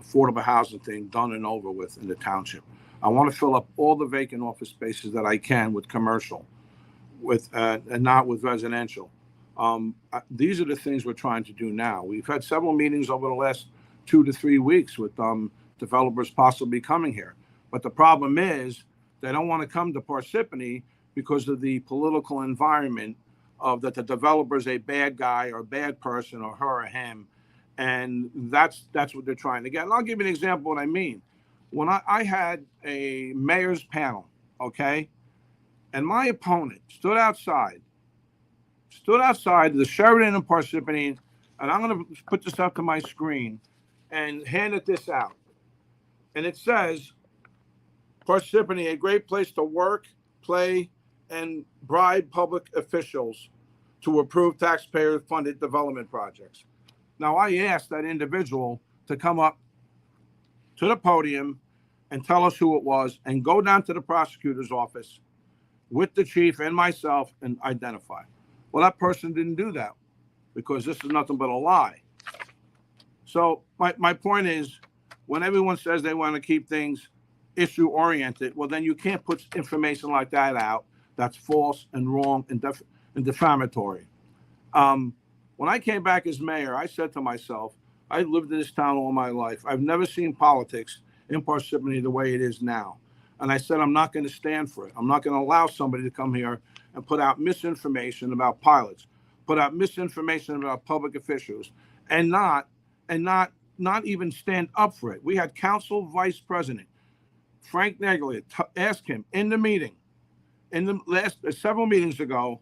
affordable housing thing done and over with in the township. I want to fill up all the vacant office spaces that I can with commercial, and not with residential. These are the things we're trying to do now. We've had several meetings over the last 2 to 3 weeks with developers possibly coming here. But the problem is they don't want to come to Parsippany because of the political environment of that the developer is a bad guy or a bad person or her or him. And that's what they're trying to get. And I'll give you an example of what I mean. When I had a mayor's panel, okay, and my opponent stood outside the Sheridan in Parsippany, and I'm going to put this up to my screen and handed this out. And it says, Parsippany, a great place to work, play, and bribe public officials to approve taxpayer-funded development projects. Now, I asked that individual to come up to the podium and tell us who it was and go down to the prosecutor's office with the chief and myself and identify. Well, that person didn't do that because this is nothing but a lie. So my point is, when everyone says they want to keep things issue-oriented, well, then you can't put information like that out that's false and wrong and defamatory. When I came back as mayor, I said to myself, I lived in this town all my life. I've never seen politics in Parsippany the way it is now. And I said, I'm not going to stand for it. I'm not going to allow somebody to come here and put out misinformation about pilots, put out misinformation about public officials, and not even stand up for it. We had Council Vice President Frank Neglia ask him in the meeting, in the last several meetings ago,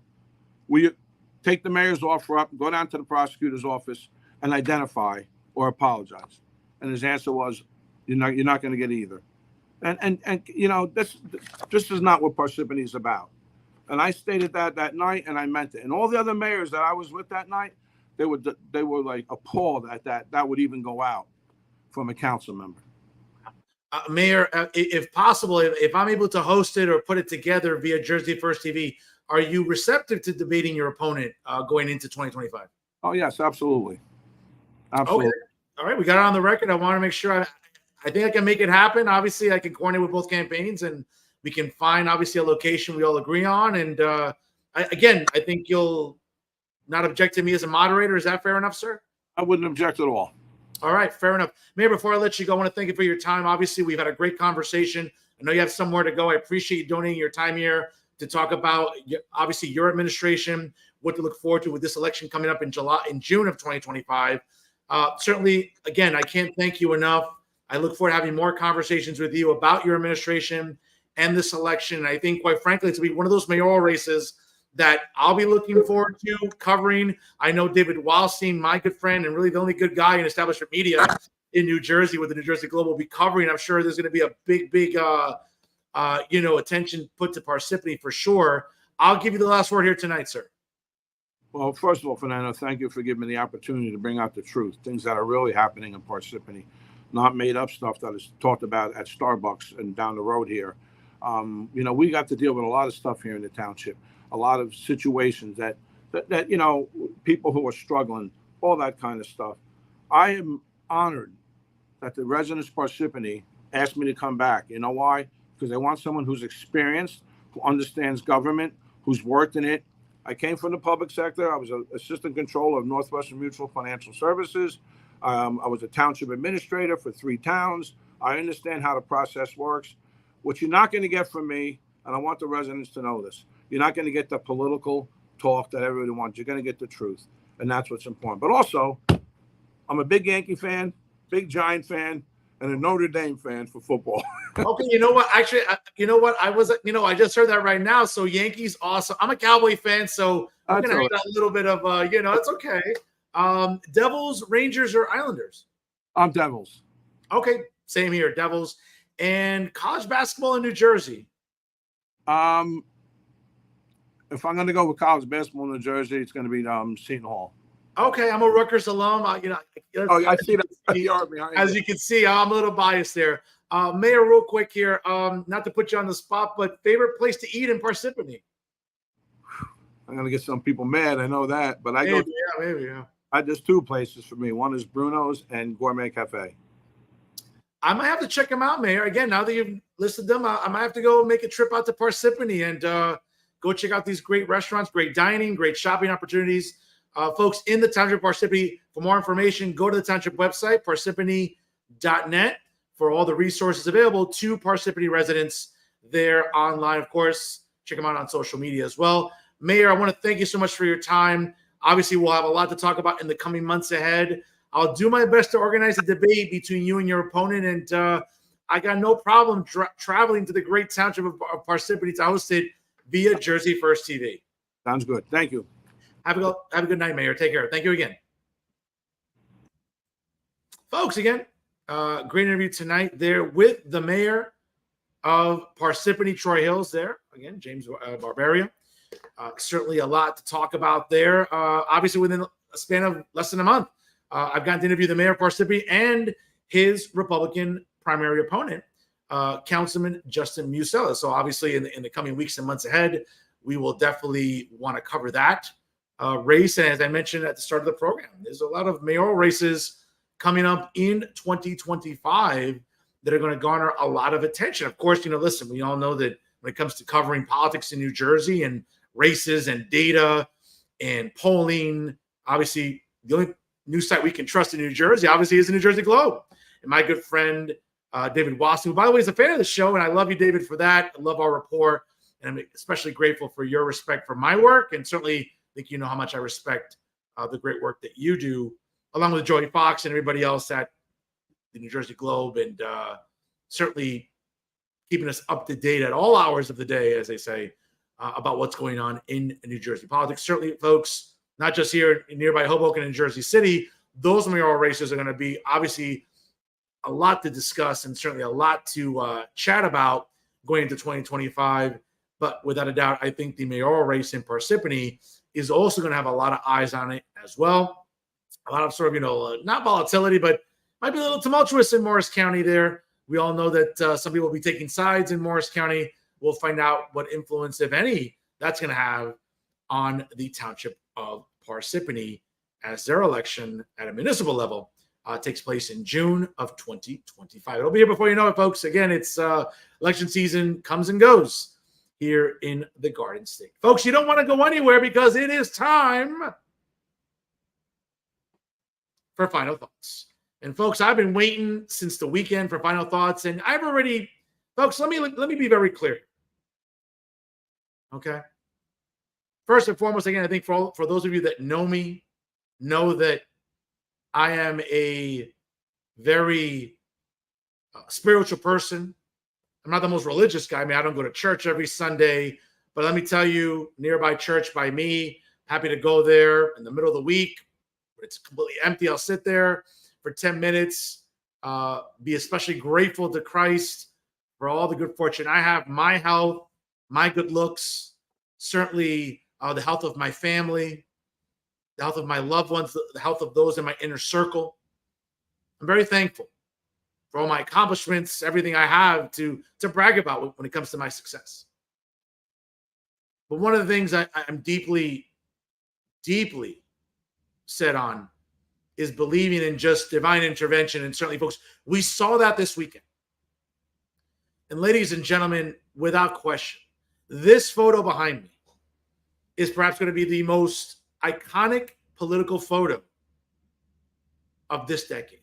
will you take the mayor's offer up, go down to the prosecutor's office and identify or apologize? And his answer was, you're not going to get either. And this is not what Parsippany is about. And I stated that night, and I meant it. And all the other mayors that I was with that night, they were like appalled at that would even go out from a council member. Mayor, if possible, if I'm able to host it or put it together via Jersey First TV, are you receptive to debating your opponent going into 2025? Oh, yes, absolutely. Absolutely. Okay. All right, we got it on the record. I want to make sure I think I can make it happen. Obviously, I can coordinate with both campaigns, and we can find, obviously, a location we all agree on. And I think you'll not object to me as a moderator. Is that fair enough, sir? I wouldn't object at all. All right, fair enough. Mayor, before I let you go, I want to thank you for your time. Obviously, we've had a great conversation. I know you have somewhere to go. I appreciate you donating your time here to talk about, obviously, your administration, what to look forward to with this election coming up in June of 2025. Certainly, again, I can't thank you enough. I look forward to having more conversations with you about your administration and this election. And I think, quite frankly, it's going to be one of those mayoral races that I'll be looking forward to covering. I know David Wildstein, my good friend, and really the only good guy in establishment media in New Jersey with the New Jersey Globe, will be covering. I'm sure there's going to be a big, attention put to Parsippany for sure. I'll give you the last word here tonight, sir. Well, first of all, Fernando, thank you for giving me the opportunity to bring out the truth, things that are really happening in Parsippany, not made up stuff that is talked about at Starbucks and down the road here. We got to deal with a lot of stuff here in the township, a lot of situations that people who are struggling, all that kind of stuff. I am honored that the residents of Parsippany asked me to come back. You know why? Because they want someone who's experienced, who understands government, who's worked in it. I came from the public sector. I was an assistant controller of Northwestern Mutual Financial Services. I was a township administrator for 3 towns. I understand how the process works. What you're not going to get from me, and I want the residents to know this, you're not going to get the political talk that everybody wants. You're going to get the truth, and that's what's important. But also, I'm a big Yankee fan, big Giant fan, and a Notre Dame fan for football. Okay, you know what? Actually, you know what? I just heard that right now. So Yankees, awesome. I'm a Cowboy fan, so we're gonna have a little bit of, it's okay. Devils, Rangers, or Islanders? I'm Devils. Okay, same here, Devils. And college basketball in New Jersey. If I'm going to go with college basketball in New Jersey, it's going to be Seton Hall. Okay, I'm a Rutgers alum. I see that. As you can see, I'm a little biased there. Mayor, real quick here, not to put you on the spot, but favorite place to eat in Parsippany? I'm going to get some people mad. I know that, but maybe. There's two places for me. One is Bruno's and Gourmet Cafe. I might have to check them out, Mayor. Again, now that you've listed them, I might have to go make a trip out to Parsippany and go check out these great restaurants, great dining, great shopping opportunities. Folks in the Township of Parsippany, for more information, go to the Township website, parsippany.net, for all the resources available to Parsippany residents there online. Of course, check them out on social media as well. Mayor, I want to thank you so much for your time. Obviously, we'll have a lot to talk about in the coming months ahead. I'll do my best to organize a debate between you and your opponent, and I got no problem traveling to the great Township of Parsippany to host it via Jersey First TV. Sounds good. Thank you. Have a good night, Mayor. Take care. Thank you again. Folks, again, great interview tonight there with the mayor of Parsippany, Troy Hills there. Again, James Barberio. Certainly a lot to talk about there. Obviously, within a span of less than a month, I've gotten to interview the mayor of Parsippany and his Republican primary opponent, Councilman Justin Musella. So obviously in the coming weeks and months ahead, we will definitely want to cover that race. And as I mentioned at the start of the program, there's a lot of mayoral races coming up in 2025 that are going to garner a lot of attention. Of course, listen, we all know that when it comes to covering politics in New Jersey and races and data and polling, obviously the only news site we can trust in New Jersey, obviously, is the New Jersey Globe. And my good friend, David Wasson, who, by the way, is a fan of the show, and I love you, David, for that. I love our rapport, and I'm especially grateful for your respect for my work, and certainly think you know how much I respect the great work that you do, along with Joey Fox and everybody else at the New Jersey Globe, and certainly keeping us up to date at all hours of the day, as they say, about what's going on in New Jersey politics. Certainly, folks, not just here in nearby Hoboken and Jersey City, those mayoral races are going to be obviously a lot to discuss and certainly a lot to chat about going into 2025. But without a doubt, I think the mayoral race in Parsippany is also going to have a lot of eyes on it as well. A lot of sort of, not volatility, but might be a little tumultuous in Morris County there. We all know that some people will be taking sides in Morris County. We'll find out what influence, if any, that's going to have on the Township of Parsippany as their election at a municipal level takes place in June of 2025. It'll be here before you know it, folks. Again, it's election season comes and goes here in the Garden State. Folks, you don't want to go anywhere because it is time for Final Thoughts. And folks, I've been waiting since the weekend for Final Thoughts, and I've already, folks, let me be very clear. Okay. First and foremost, again, I think for those of you that know me, know that I am a very spiritual person. I'm not the most religious guy. I mean, I don't go to church every Sunday, but let me tell you, nearby church by me, happy to go there in the middle of the week. But it's completely empty. I'll sit there for 10 minutes, be especially grateful to Christ for all the good fortune I have, my health, my good looks, certainly the health of my family, the health of my loved ones, the health of those in my inner circle. I'm very thankful for all my accomplishments, everything I have to brag about when it comes to my success. But one of the things I'm deeply, deeply set on is believing in just divine intervention. And certainly, folks, we saw that this weekend. And ladies and gentlemen, without question, this photo behind me is perhaps going to be the most iconic political photo of this decade.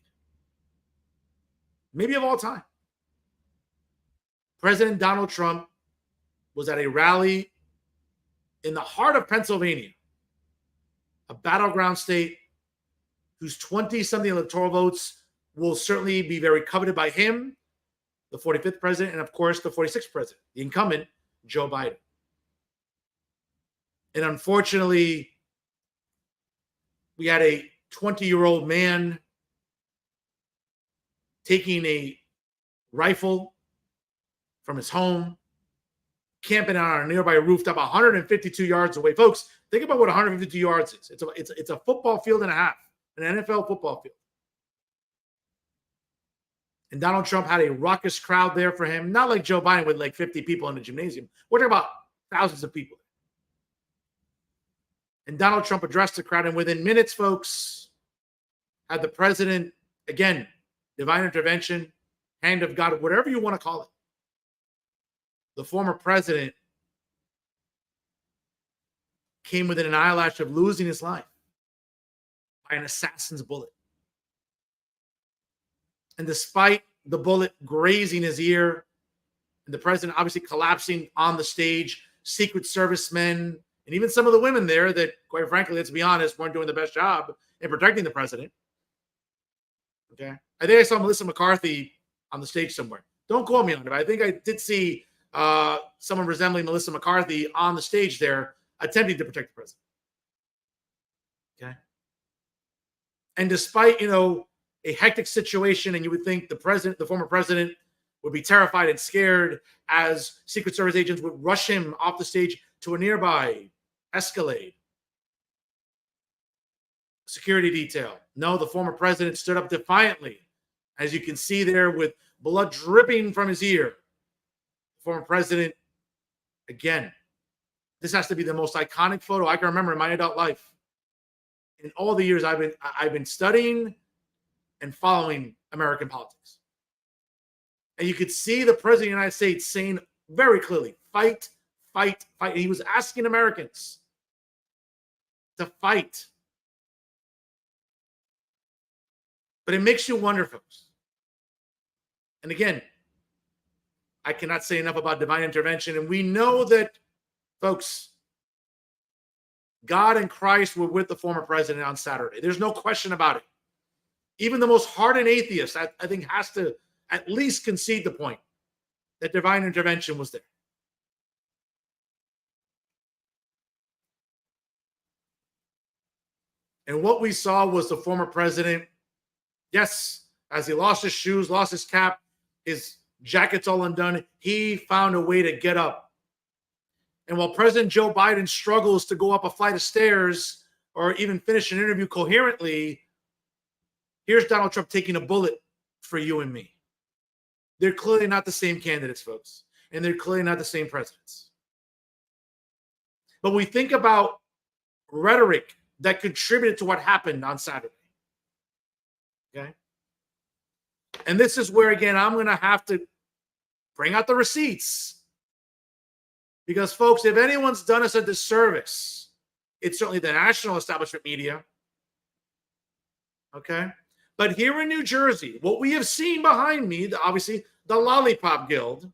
Maybe of all time. President Donald Trump was at a rally in the heart of Pennsylvania, a battleground state whose 20-something electoral votes will certainly be very coveted by him, the 45th president, and of course, the 46th president, the incumbent, Joe Biden. And unfortunately, we had a 20-year-old man taking a rifle from his home, camping on a nearby rooftop 152 yards away. Folks, think about what 152 yards is. It's a football field and a half, an NFL football field. And Donald Trump had a raucous crowd there for him, not like Joe Biden with like 50 people in the gymnasium. We're talking about thousands of people. And Donald Trump addressed the crowd, and within minutes, folks, had the president, again, divine intervention, hand of God, whatever you want to call it. The former president came within an eyelash of losing his life by an assassin's bullet. And despite the bullet grazing his ear, and the president obviously collapsing on the stage, Secret Service men, and even some of the women there that, quite frankly, let's be honest, weren't doing the best job in protecting the president. Okay. I think I saw Melissa McCarthy on the stage somewhere. Don't quote me on it, but I think I did see someone resembling Melissa McCarthy on the stage there attempting to protect the president. Okay. And despite, a hectic situation, and you would think the former president would be terrified and scared as Secret Service agents would rush him off the stage to a nearby Escalade security detail. No, the former president stood up defiantly, as you can see there, with blood dripping from his ear. The former president, again, this has to be the most iconic photo I can remember in my adult life. In all the years I've been studying and following American politics. And you could see the president of the United States saying very clearly, fight, fight, fight. And he was asking Americans to fight. But it makes you wonder, folks. And again, I cannot say enough about divine intervention. And we know that, folks, God and Christ were with the former president on Saturday. There's no question about it. Even the most hardened atheist, I think, has to at least concede the point that divine intervention was there. And what we saw was the former president, yes, as he lost his shoes, lost his cap, his jacket's all undone, he found a way to get up. And while President Joe Biden struggles to go up a flight of stairs or even finish an interview coherently, here's Donald Trump taking a bullet for you and me. They're clearly not the same candidates, folks. And they're clearly not the same presidents. But we think about rhetoric that contributed to what happened on Saturday. Okay? And this is where, again, I'm going to have to bring out the receipts. Because, folks, if anyone's done us a disservice, it's certainly the national establishment media. Okay? But here in New Jersey, what we have seen behind me, obviously the Lollipop Guild,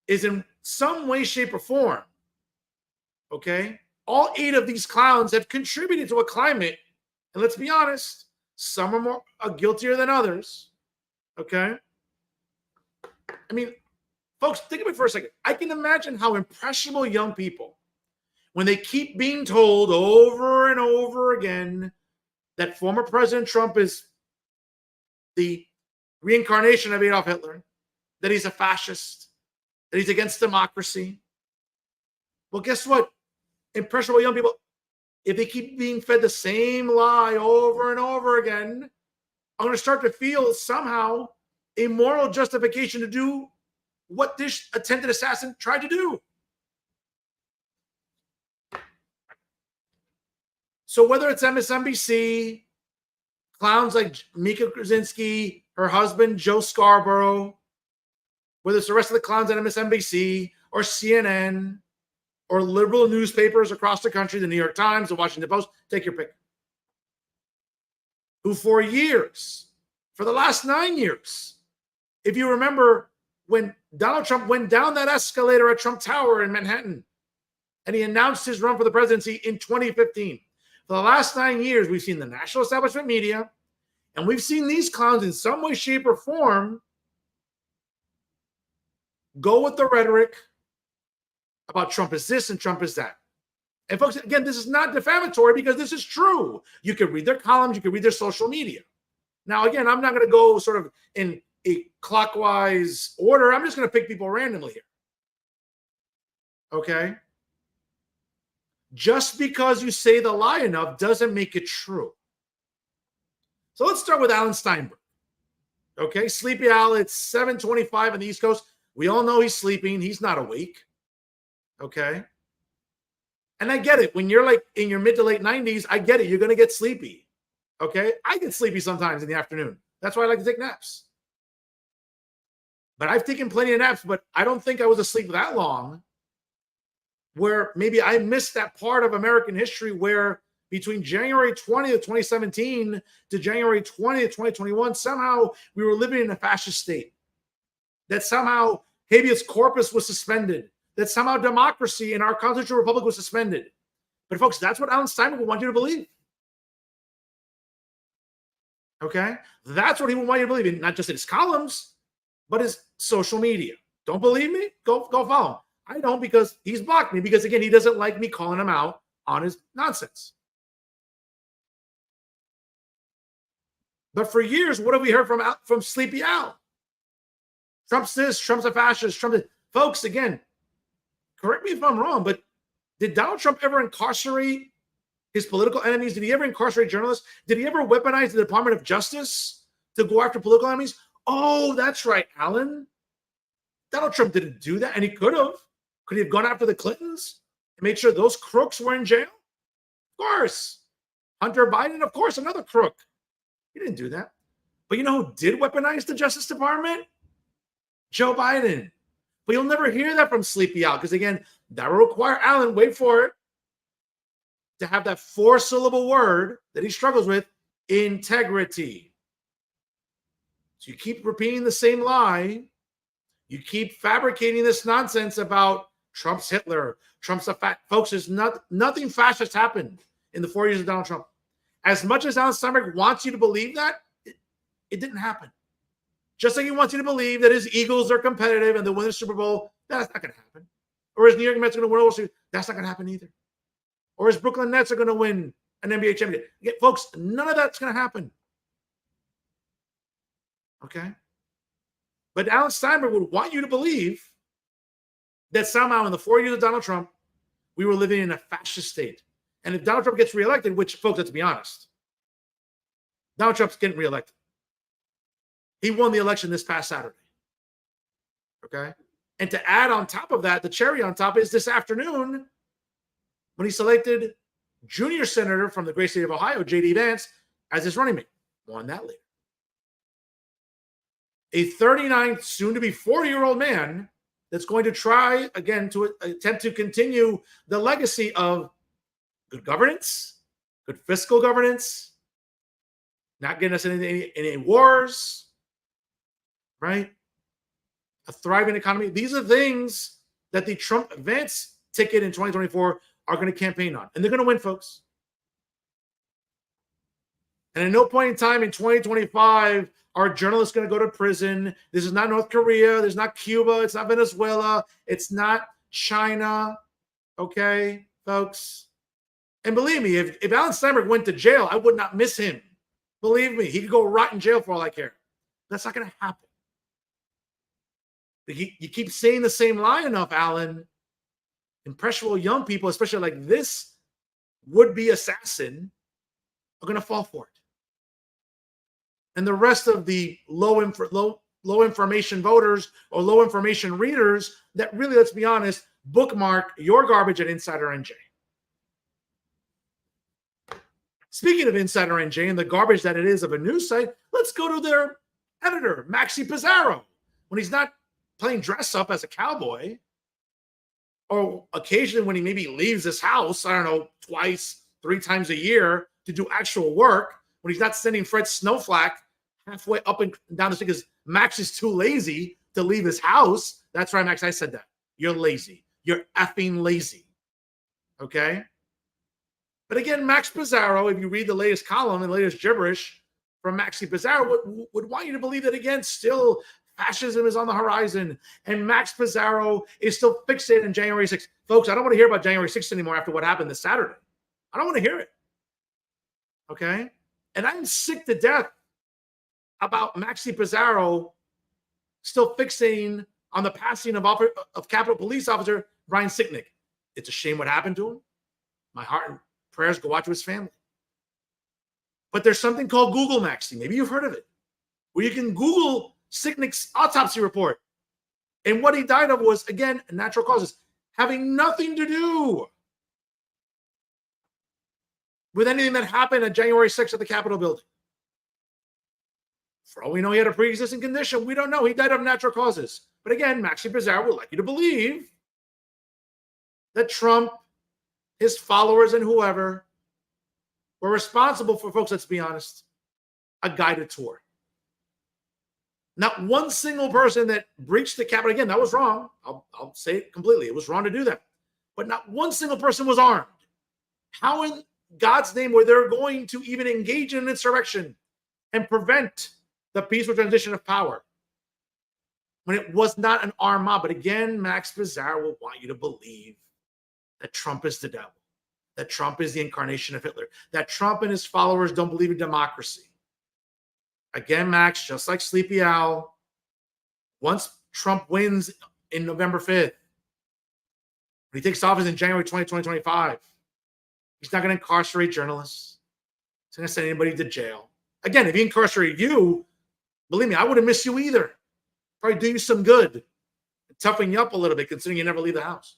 is in some way, shape, or form, okay? All 8 of these clowns have contributed to a climate, and let's be honest, some are more guiltier than others, okay? I mean, folks, think of it for a second. I can imagine how impressionable young people, when they keep being told over and over again that former President Trump is the reincarnation of Adolf Hitler, that he's a fascist, that he's against democracy. Well, guess what? Impressionable young people, if they keep being fed the same lie over and over again, I'm going to start to feel somehow a moral justification to do what this attempted assassin tried to do. So whether it's MSNBC, clowns like Mika Brzezinski, her husband, Joe Scarborough, whether it's the rest of the clowns at MSNBC or CNN or liberal newspapers across the country, the New York Times, the Washington Post, take your pick, who for years, for the last 9 years, If you remember when Donald Trump went down that escalator at Trump Tower in Manhattan and he announced his run for the presidency in 2015. For the last 9 years, we've seen the national establishment media, and we've seen these clowns in some way, shape, or form go with the rhetoric about Trump is this and Trump is that. And folks, again, this is not defamatory because this is true. You can read their columns, you can read their social media. Now, again, I'm not going to go sort of in a clockwise order. I'm just going to pick people randomly here. Okay? Just because you say the lie enough doesn't make it true. So let's start with Alan Steinberg. Okay, Sleepy Al, it's 7:25 on the East Coast. We all know he's sleeping. He's not awake. Okay? And I get it. When you're like in your mid to late 90s, I get it. You're going to get sleepy. Okay? I get sleepy sometimes in the afternoon. That's why I like to take naps. But I've taken plenty of naps, but I don't think I was asleep that long where maybe I missed that part of American history where between January 20th, 2017 to January 20th, 2021, somehow we were living in a fascist state. That somehow habeas corpus was suspended. That somehow democracy in our constitutional republic was suspended. But folks, that's what Alan Steinberg would want you to believe. Okay? That's what he would want you to believe in, not just in his columns, but his social media. Don't believe me? Go follow him. I don't, because he's blocked me, because again, he doesn't like me calling him out on his nonsense. But for years, what have we heard from Sleepy Al? Trump's this, Trump's a fascist, Trump is... Folks, again, correct me if I'm wrong, but did Donald Trump ever incarcerate his political enemies? Did he ever incarcerate journalists? Did he ever weaponize the Department of Justice to go after political enemies? Oh, that's right, Alan. Donald Trump didn't do that, and he could have. Could he have gone after the Clintons and made sure those crooks were in jail? Of course. Hunter Biden, of course, another crook. He didn't do that. But you know who did weaponize the Justice Department? Joe Biden. But you'll never hear that from Sleepy Al, because again, that will require Alan, wait for it, to have that 4-syllable word that he struggles with, integrity. So you keep repeating the same lie. You keep fabricating this nonsense about Trump's Hitler, Trump's a fat. Folks, there's nothing fascist happened in the 4 years of Donald Trump. As much as Alan Steinberg wants you to believe that, it didn't happen. Just like he wants you to believe that his Eagles are competitive and they'll win the Super Bowl, that's not going to happen. Or his New York Mets are going to win World Series, that's not going to happen either. Or his Brooklyn Nets are going to win an NBA championship. Folks, none of that's going to happen. Okay? But Alan Steinberg would want you to believe that somehow in the 4 years of Donald Trump, we were living in a fascist state. And if Donald Trump gets reelected, which, folks, let's be honest, Donald Trump's getting reelected. He won the election this past Saturday. Okay? And to add on top of that, the cherry on top is this afternoon when he selected junior senator from the great state of Ohio, J.D. Vance, as his running mate. More on that later. A 39, soon-to-be 40-year-old man that's going to try, again, to attempt to continue the legacy of good governance, good fiscal governance, not getting us in any wars, right? A thriving economy. These are things that the Trump-Vance ticket in 2024 are going to campaign on. And they're going to win, folks. And at no point in time in 2025 are journalists going to go to prison. This is not North Korea. This is not Cuba. It's not Venezuela. It's not China. Okay, folks? And believe me, if Alan Steinberg went to jail, I would not miss him. Believe me, he could go rot in jail for all I care. That's not going to happen. You keep saying the same lie enough, Alan. Impressionable young people, especially like this would-be assassin, are going to fall for it. And the rest of the low information voters or low information readers that really, let's be honest, bookmark your garbage at Insider NJ. Speaking of Insider NJ and the garbage that it is of a news site, let's go to their editor, Maxi Pizarro. When he's not playing dress up as a cowboy, or occasionally when he maybe leaves his house, I don't know, twice, 3 times a year to do actual work, when he's not sending Fred Snowflake halfway up and down the street because Max is too lazy to leave his house. That's right, Max. I said that. You're lazy. You're effing lazy. Okay? But again, Max Pizarro, if you read the latest column and the latest gibberish from Maxi Pizarro, would want you to believe that, again, still fascism is on the horizon, and Max Pizarro is still fixated on January 6th. Folks, I don't want to hear about January 6th anymore after what happened this Saturday. I don't want to hear it. Okay? And I'm sick to death about Maxi Pizarro still fixating on the passing of Capitol Police Officer Brian Sicknick. It's a shame what happened to him. My heart and prayers go out to his family. But there's something called Google, Maxi. Maybe you've heard of it, where you can Google Sicknick's autopsy report. And what he died of was, again, natural causes, having nothing to do with anything that happened on January 6th at the Capitol building. For all we know, he had a pre-existing condition. We don't know. He died of natural causes. But again, Maxi Pizarro would like you to believe that Trump, his followers, and whoever were responsible for, folks, let's be honest, a guided tour. Not one single person that breached the Capitol. Again, that was wrong. I'll say it completely. It was wrong to do that. But not one single person was armed. How in God's name were they going to even engage in an insurrection and prevent the peaceful transition of power when it was not an armed mob? But again, Max Pizarro will want you to believe that Trump is the devil, that Trump is the incarnation of Hitler, that Trump and his followers don't believe in democracy. Again, Max, just like Sleepy Owl, once Trump wins in November 5th, when he takes office in January 2025, he's not going to incarcerate journalists. He's not going to send anybody to jail. Again, if he incarcerated you, believe me, I wouldn't miss you either. Probably do you some good. Toughen you up a little bit, considering you never leave the house.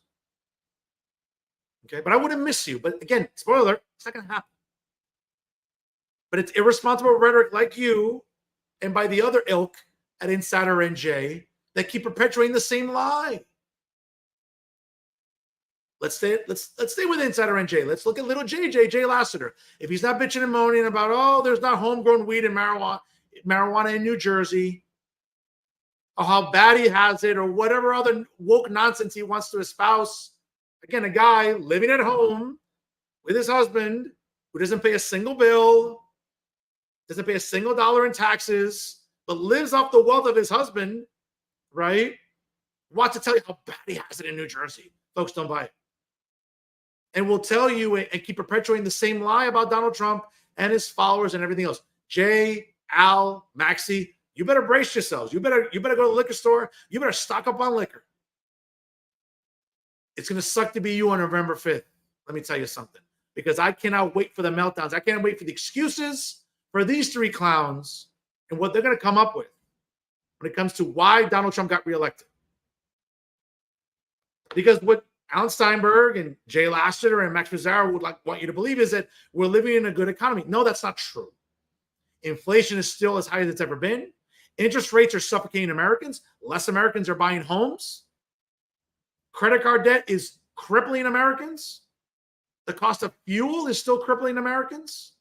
Okay, but I wouldn't miss you. But again, spoiler alert, it's not going to happen. But it's irresponsible rhetoric like you and by the other ilk at Insider NJ that keep perpetuating the same lie. Let's stay with Insider NJ. Let's look at little JJ, Jay Lassiter. If he's not bitching and moaning about, oh, there's not homegrown weed and marijuana in New Jersey, or how bad he has it, or whatever other woke nonsense he wants to espouse. Again, a guy living at home with his husband who doesn't pay a single bill, doesn't pay a single dollar in taxes, but lives off the wealth of his husband, right? Wants to tell you how bad he has it in New Jersey. Folks, don't buy it. And will tell you and keep perpetuating the same lie about Donald Trump and his followers and everything else. Jay, Al, Maxi, you better brace yourselves. You better go to the liquor store. You better stock up on liquor. It's going to suck to be you on November 5th. Let me tell you something. Because I cannot wait for the meltdowns. I can't wait for the excuses for these three clowns and what they're going to come up with when it comes to why Donald Trump got reelected. Because what Alan Steinberg and Jay Lassiter and Max Pizarro would want you to believe is that we're living in a good economy. No, that's not true. Inflation is still as high as it's ever been. Interest rates are suffocating Americans. Less Americans are buying homes. Credit card debt is crippling Americans. The cost of fuel is still crippling Americans.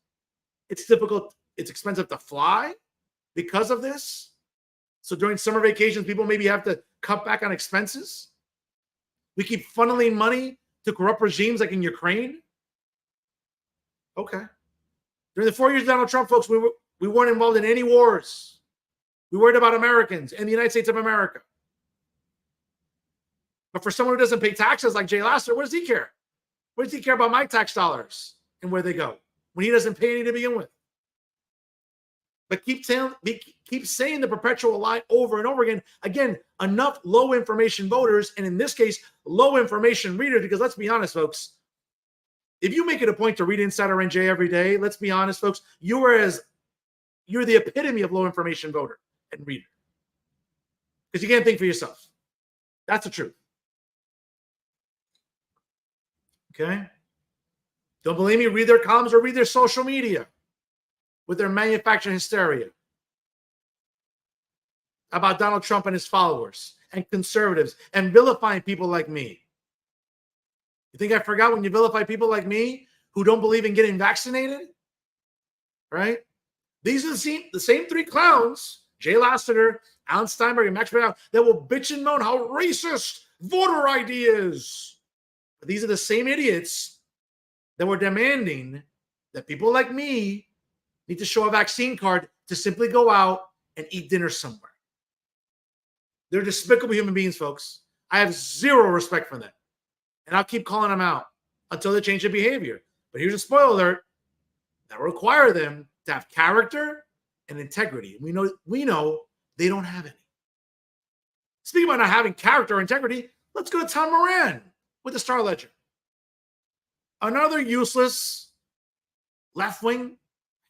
It's difficult. It's expensive to fly because of this. So during summer vacations, people maybe have to cut back on expenses. We keep funneling money to corrupt regimes like in Ukraine. Okay. During the 4 years of Donald Trump, folks, we weren't involved in any wars. We worried about Americans and the United States of America. But for someone who doesn't pay taxes like Jay Lassiter, what does he care? What does he care about my tax dollars and where they go when he doesn't pay any to begin with? But keep saying the perpetual lie over and over again. Again, enough low information voters, and in this case, low information readers, because let's be honest, folks, if you make it a point to read Insider NJ every day, let's be honest, folks, you're the epitome of low information voter and reader. Because you can't think for yourself. That's the truth. Okay? Don't believe me? Read their columns or read their social media with their manufactured hysteria about Donald Trump and his followers and conservatives and vilifying people like me. You think I forgot when you vilify people like me who don't believe in getting vaccinated? Right? These are the same three clowns, Jay Lassiter, Alan Steinberg and Max Brandau that will bitch and moan how racist voter ID is. But these are the same idiots that were demanding that people like me need to show a vaccine card to simply go out and eat dinner somewhere. They're despicable human beings, folks. I have zero respect for them. And I'll keep calling them out until they change their behavior. But here's a spoiler alert that will require them to have character and integrity. We know they don't have any. Speaking about not having character or integrity, let's go to Tom Moran with the Star Ledger. Another useless left-wing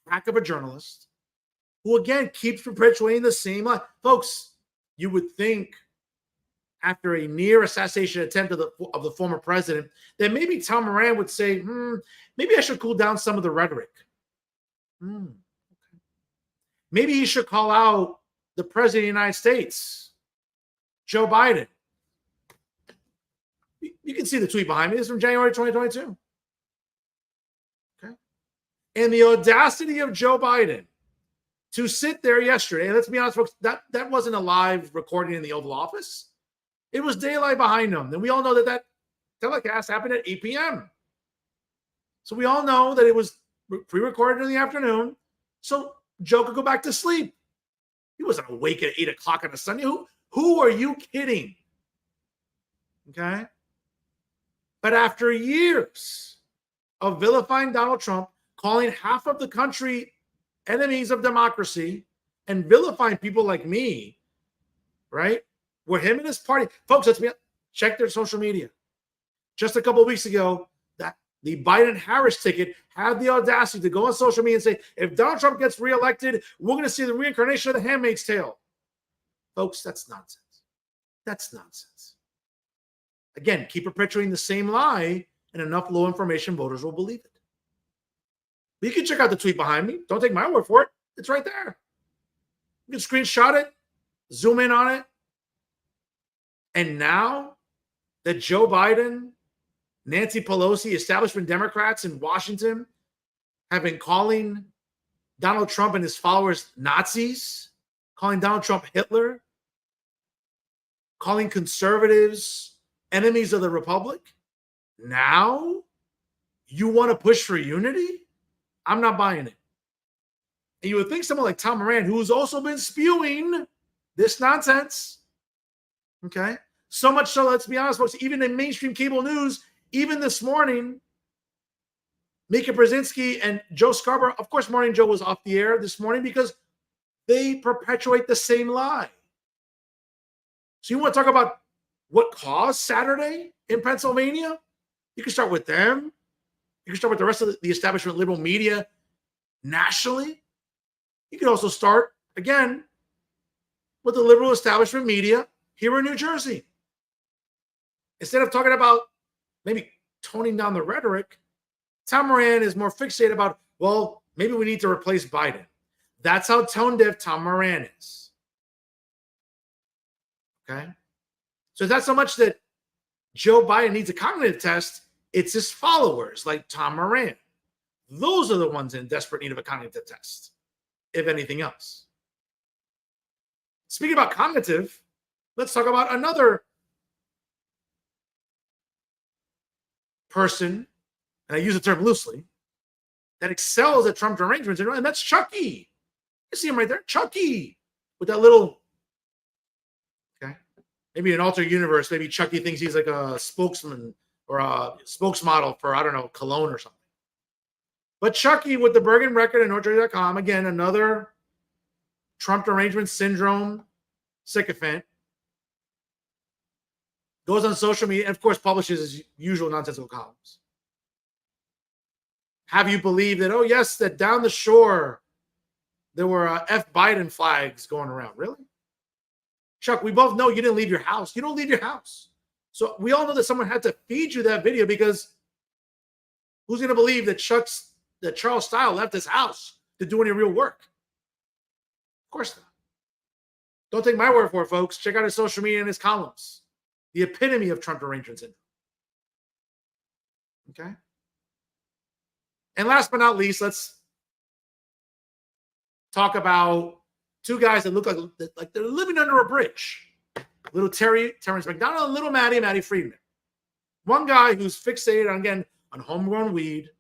hack of a journalist who, again, keeps perpetuating the same lie. Folks, you would think after a near assassination attempt of the former president that maybe Tom Moran would say, maybe I should cool down some of the rhetoric. Okay. Maybe he should call out the president of the United States, Joe Biden. You can see the tweet behind me. This is from January 2022. Okay. And the audacity of Joe Biden to sit there yesterday, and let's be honest, folks, that wasn't a live recording in the Oval Office. It was daylight behind them. And we all know that telecast happened at 8 p.m. So we all know that it was pre-recorded in the afternoon. So Joe could go back to sleep. He wasn't awake at 8 o'clock on a Sunday. Who are you kidding? Okay. But after years of vilifying Donald Trump, calling half of the country enemies of democracy, and vilifying people like me, right? Where him and his party, folks, let's check their social media. Just a couple of weeks ago, that the Biden-Harris ticket had the audacity to go on social media and say, if Donald Trump gets reelected, we're going to see the reincarnation of the Handmaid's Tale. Folks, that's nonsense. That's nonsense. Again, keep perpetuating the same lie, and enough low information voters will believe it. But you can check out the tweet behind me. Don't take my word for it. It's right there. You can screenshot it, zoom in on it. And now that Joe Biden, Nancy Pelosi, establishment Democrats in Washington have been calling Donald Trump and his followers Nazis, calling Donald Trump Hitler, calling conservatives enemies of the republic, now you want to push for unity? I'm not buying it. And you would think someone like Tom Moran, who's also been spewing this nonsense, okay? So much so, let's be honest, folks, even in mainstream cable news, even this morning, Mika Brzezinski and Joe Scarborough, of course, Morning Joe was off the air this morning because they perpetuate the same lie. So you want to talk about what caused Saturday in Pennsylvania? You can start with them. You can start with the rest of the establishment liberal media nationally. You can also start, again, with the liberal establishment media here in New Jersey. Instead of talking about maybe toning down the rhetoric, Tom Moran is more fixated about, well, maybe we need to replace Biden. That's how tone deaf Tom Moran is. Okay? So it's not so much that Joe Biden needs a cognitive test, it's his followers like Tom Moran. Those are the ones in desperate need of a cognitive test, if anything else. Speaking about cognitive, let's talk about another person, and I use the term loosely, that excels at Trump derangements, and that's Chucky. You see him right there, Chucky, with that little, okay, maybe an alternate universe, maybe Chucky thinks he's like a spokesman or a spokesmodel for, I don't know, cologne or something. But Chucky with the Bergen record and NorthJersey.com, again, another Trump derangement syndrome sycophant, goes on social media and, of course, publishes his usual nonsensical columns. Have you believe that, oh, yes, that down the shore there were F Biden flags going around? Really? Chuck, we both know you didn't leave your house. You don't leave your house. So we all know that someone had to feed you that video, because who's going to believe that Charles Style left his house to do any real work? Of course not. Don't take my word for it, folks. Check out his social media and his columns. The epitome of Trump derangement syndrome. Okay? And last but not least, let's talk about two guys that look like they're living under a bridge. Little Terrence McDonald and little Maddie Friedman. One guy who's fixated on homegrown weed,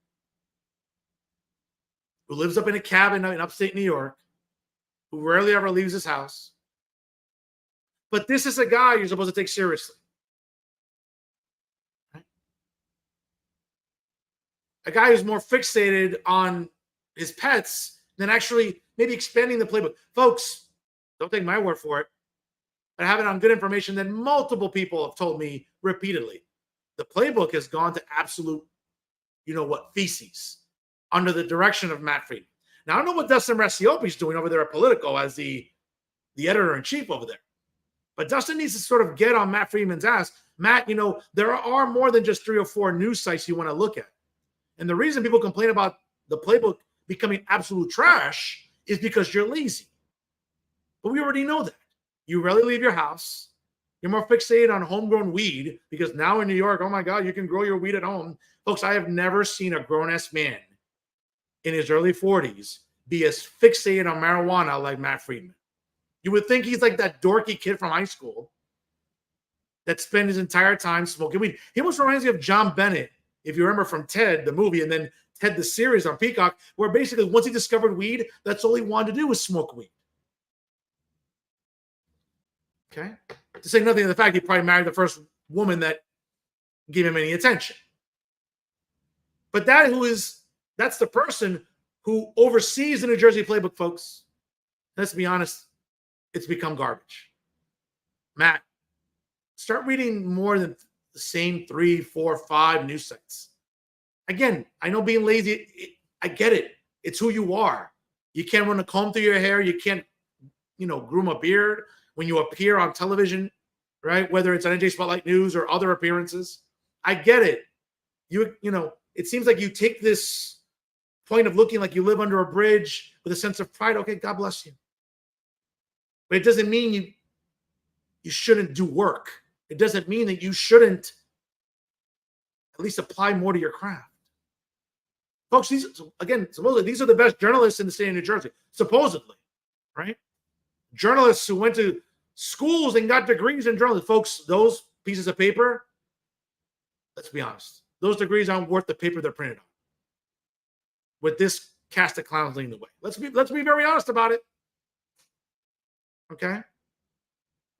who lives up in a cabin in upstate New York, who rarely ever leaves his house. But this is a guy you're supposed to take seriously. Right? A guy who's more fixated on his pets than actually maybe expanding the playbook. Folks, don't take my word for it. I have it on good information that multiple people have told me repeatedly. The playbook has gone to absolute, feces under the direction of Matt Friedman. Now, I don't know what Dustin Rassiopi's doing over there at Politico as the editor-in-chief over there. But Dustin needs to sort of get on Matt Friedman's ass. Matt, there are more than just 3 or 4 news sites you want to look at. And the reason people complain about the playbook becoming absolute trash is because you're lazy. But we already know that. You rarely leave your house. You're more fixated on homegrown weed because now in New York, oh my God, you can grow your weed at home. Folks, I have never seen a grown-ass man in his early 40s be as fixated on marijuana like Matt Friedman. You would think he's like that dorky kid from high school that spent his entire time smoking weed. He almost reminds me of John Bennett, if you remember from Ted, the movie, and then Ted, the series on Peacock, where basically once he discovered weed, that's all he wanted to do was smoke weed. Okay? To say nothing of the fact he probably married the first woman that gave him any attention. But that's the person who oversees the New Jersey playbook, folks. Let's be honest, it's become garbage. Matt, start reading more than the same 3, 4, 5 news sites. Again, I know being lazy, I get it. It's who you are. You can't run a comb through your hair. You can't, groom a beard when you appear on television, right? Whether it's on NJ Spotlight News or other appearances. I get it. It seems like you take this point of looking like you live under a bridge with a sense of pride. Okay, God bless you. But it doesn't mean you shouldn't do work. It doesn't mean that you shouldn't at least apply more to your craft. Folks, supposedly these are the best journalists in the state of New Jersey, supposedly, right? Journalists who went to schools and got degrees in journalism. Folks, those pieces of paper, let's be honest, those degrees aren't worth the paper they're printed on. With this cast of clowns leading the way. Let's be very honest about it. Okay?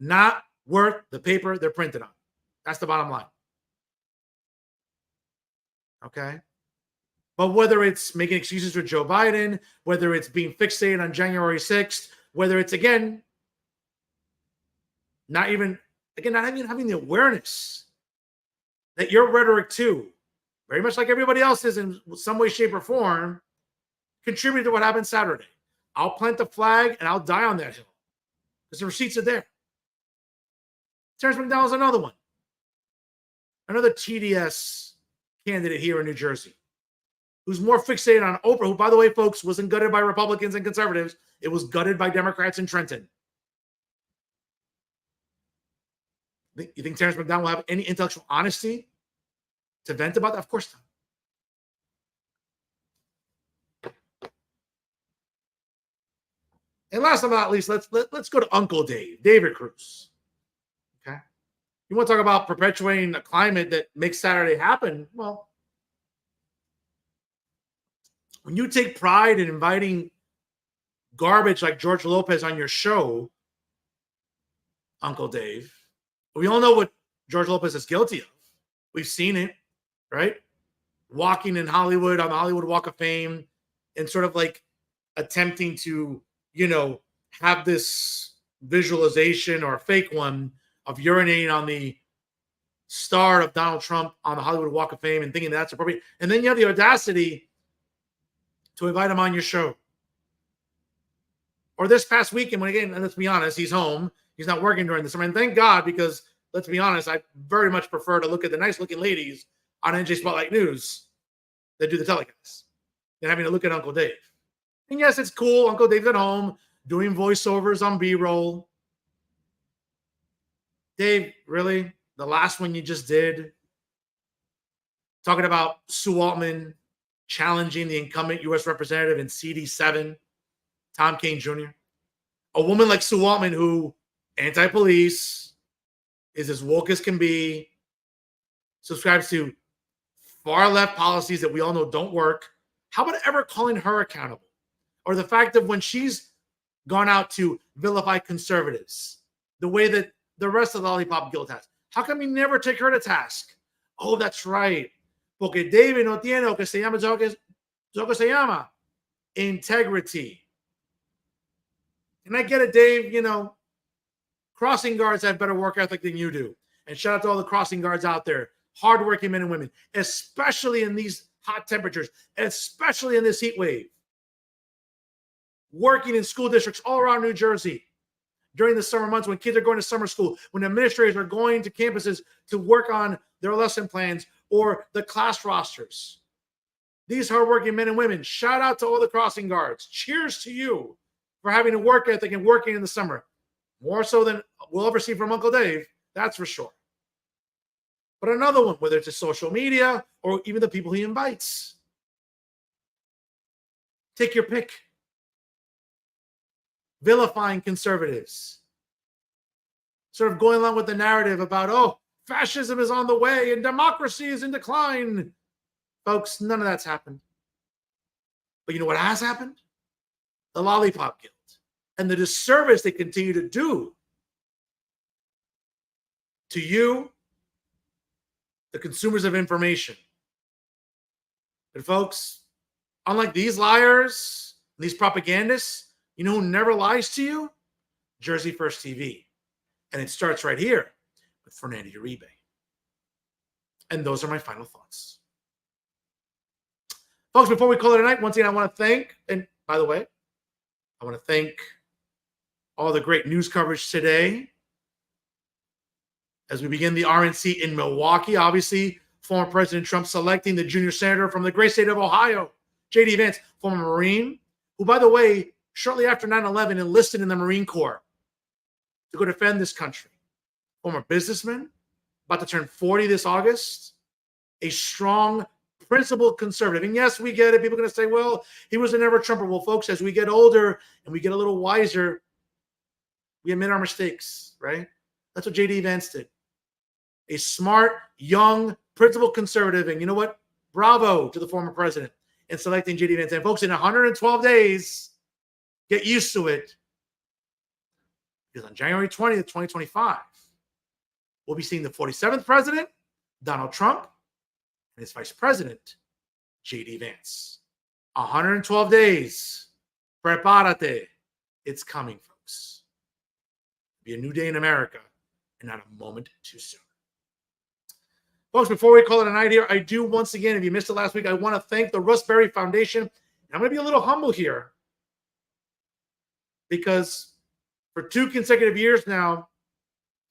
Not worth the paper they're printed on. That's the bottom line. Okay? But whether it's making excuses for Joe Biden, whether it's being fixated on January 6th, whether it's, not even having the awareness that your rhetoric too, very much like everybody else's in some way, shape, or form, contributed to what happened Saturday. I'll plant the flag and I'll die on that hill because the receipts are there. Terrence McDonald's another one. Another TDS candidate here in New Jersey who's more fixated on Oprah, who, by the way, folks, wasn't gutted by Republicans and conservatives. It was gutted by Democrats in Trenton. You think Terrence McDonald will have any intellectual honesty to vent about that? Of course not. And last but not least, let's go to Uncle Dave, David Cruz. Okay, you want to talk about perpetuating a climate that makes Saturday happen? Well, when you take pride in inviting garbage like George Lopez on your show, Uncle Dave, we all know what George Lopez is guilty of. We've seen it, right? Walking in Hollywood on the Hollywood Walk of Fame and sort of like attempting to, have this visualization or a fake one of urinating on the star of Donald Trump on the Hollywood Walk of Fame and thinking that's appropriate. And then you have the audacity to invite him on your show. Or this past weekend, when again, and let's be honest, he's home. He's not working during the summer. And thank God, because let's be honest, I very much prefer to look at the nice looking ladies on NJ Spotlight News that do the telecasts than having to look at Uncle Dave. And yes, it's cool. Uncle Dave's at home doing voiceovers on B-roll. Dave, really? The last one you just did? Talking about Sue Altman challenging the incumbent U.S. representative in CD7, Tom Kean Jr. A woman like Sue Altman, who anti-police, is as woke as can be, subscribes to far left policies that we all know don't work. How about ever calling her accountable? Or the fact that when she's gone out to vilify conservatives, the way that the rest of the lollipop guild has, how come you never take her to task? Oh, that's right. Porque David no tiene lo que se llama, lo que se llama integrity. And I get it, Dave, you know, crossing guards have better work ethic than you do. And shout out to all the crossing guards out there, hardworking men and women, especially in these hot temperatures, especially in this heat wave. Working in school districts all around New Jersey during the summer months when kids are going to summer school, when administrators are going to campuses to work on their lesson plans or the class rosters. These hardworking men and women, shout out to all the crossing guards. Cheers to you for having a work ethic and working in the summer. More so than we'll ever see from Uncle Dave, that's for sure. But another one, whether it's a social media or even the people he invites. Take your pick. Vilifying conservatives. Sort of going along with the narrative about, oh, fascism is on the way and democracy is in decline. Folks, none of that's happened. But you know what has happened? The Lollipop Guild and the disservice they continue to do to you, the consumers of information. But folks, unlike these liars, these propagandists, you know who never lies to you? Jersey First TV. And it starts right here with Fernando Uribe. And those are my final thoughts. Folks, before we call it a night, once again, I want to thank, and by the way, I want to thank all the great news coverage today as we begin the RNC in Milwaukee. Obviously, former President Trump selecting the junior senator from the great state of Ohio, J.D. Vance, former Marine, who, by the way, shortly after 9/11 enlisted in the Marine Corps to go defend this country. Former businessman, about to turn 40 this August, a strong, principled conservative. And yes, we get it. People are going to say, well, he was a never Trumper. Well, folks, as we get older and we get a little wiser, we admit our mistakes, right? That's what J.D. Vance did. A smart, young, principled conservative. And you know what? Bravo to the former president in selecting J.D. Vance. And folks, in 112 days, get used to it. Because on January 20th, 2025, we'll be seeing the 47th president, Donald Trump, and his vice president, J.D. Vance. 112 days. Prepárate. It's coming, folks. It'll be a new day in America and not a moment too soon. Folks, before we call it a night here, I do once again, if you missed it last week, I want to thank the Barberio Foundation. And I'm going to be a little humble here because for 2 consecutive years now,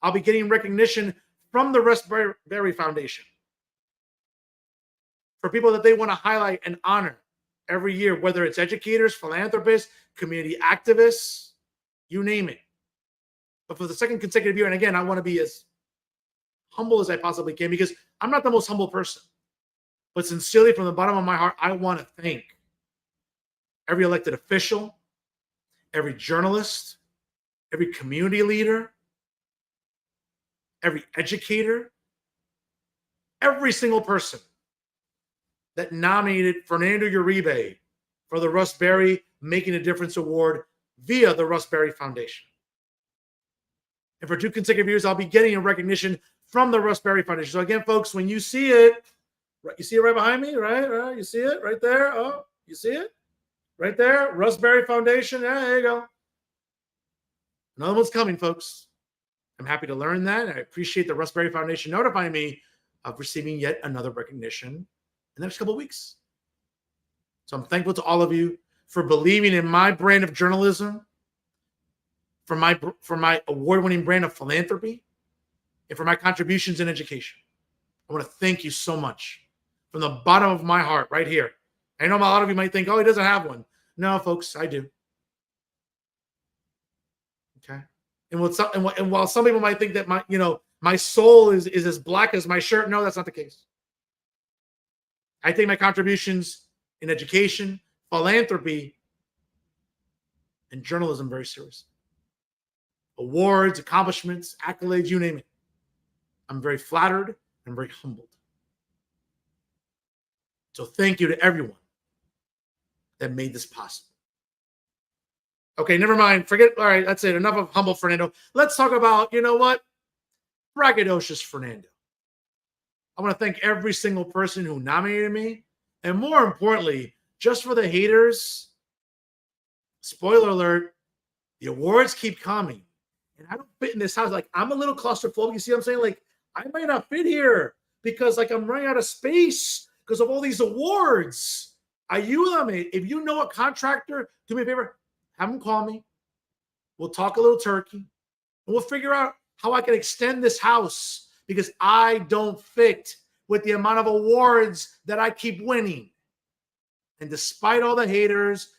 I'll be getting recognition from the Barberio Foundation for people that they want to highlight and honor every year, whether it's educators, philanthropists, community activists, you name it. But for the 2nd consecutive year, and again, I want to be as humble as I possibly can because I'm not the most humble person. But sincerely, from the bottom of my heart, I want to thank every elected official, every journalist, every community leader, every educator, every single person that nominated Fernando Uribe for the Barberio Making a Difference Award via the Barberio Foundation. And for 2 consecutive years, I'll be getting a recognition from the Barberio Foundation. So again, folks, when you see it, you see it right behind me, right? You see it right there? Oh, you see it? Right there, Barberio Foundation. Yeah, there you go. Another one's coming, folks. I'm happy to learn that. I appreciate the Barberio Foundation notifying me of receiving yet another recognition in the next couple of weeks. So I'm thankful to all of you for believing in my brand of journalism, for my award-winning brand of philanthropy, and for my contributions in education. I want to thank you so much from the bottom of my heart right here. I know a lot of you might think, oh, he doesn't have one. No, folks, I do. Okay. And while some people might think that my soul is as black as my shirt, no, that's not the case. I take my contributions in education, philanthropy, and journalism very seriously. awards, accomplishments, accolades, you name it. I'm very flattered and very humbled. So thank you to everyone that made this possible. Okay, never mind. Forget. All right, that's it. Enough of humble Fernando. Let's talk about, you know what? Braggadocious Fernando. I want to thank every single person who nominated me. And more importantly, just for the haters, spoiler alert, the awards keep coming. And I don't fit in this house. Like, I'm a little claustrophobic. You see what I'm saying? Like, I might not fit here because, like, I'm running out of space because of all these awards. If you know a contractor, do me a favor, have them call me. We'll talk a little turkey. And we'll figure out how I can extend this house because I don't fit with the amount of awards that I keep winning. And despite all the haters,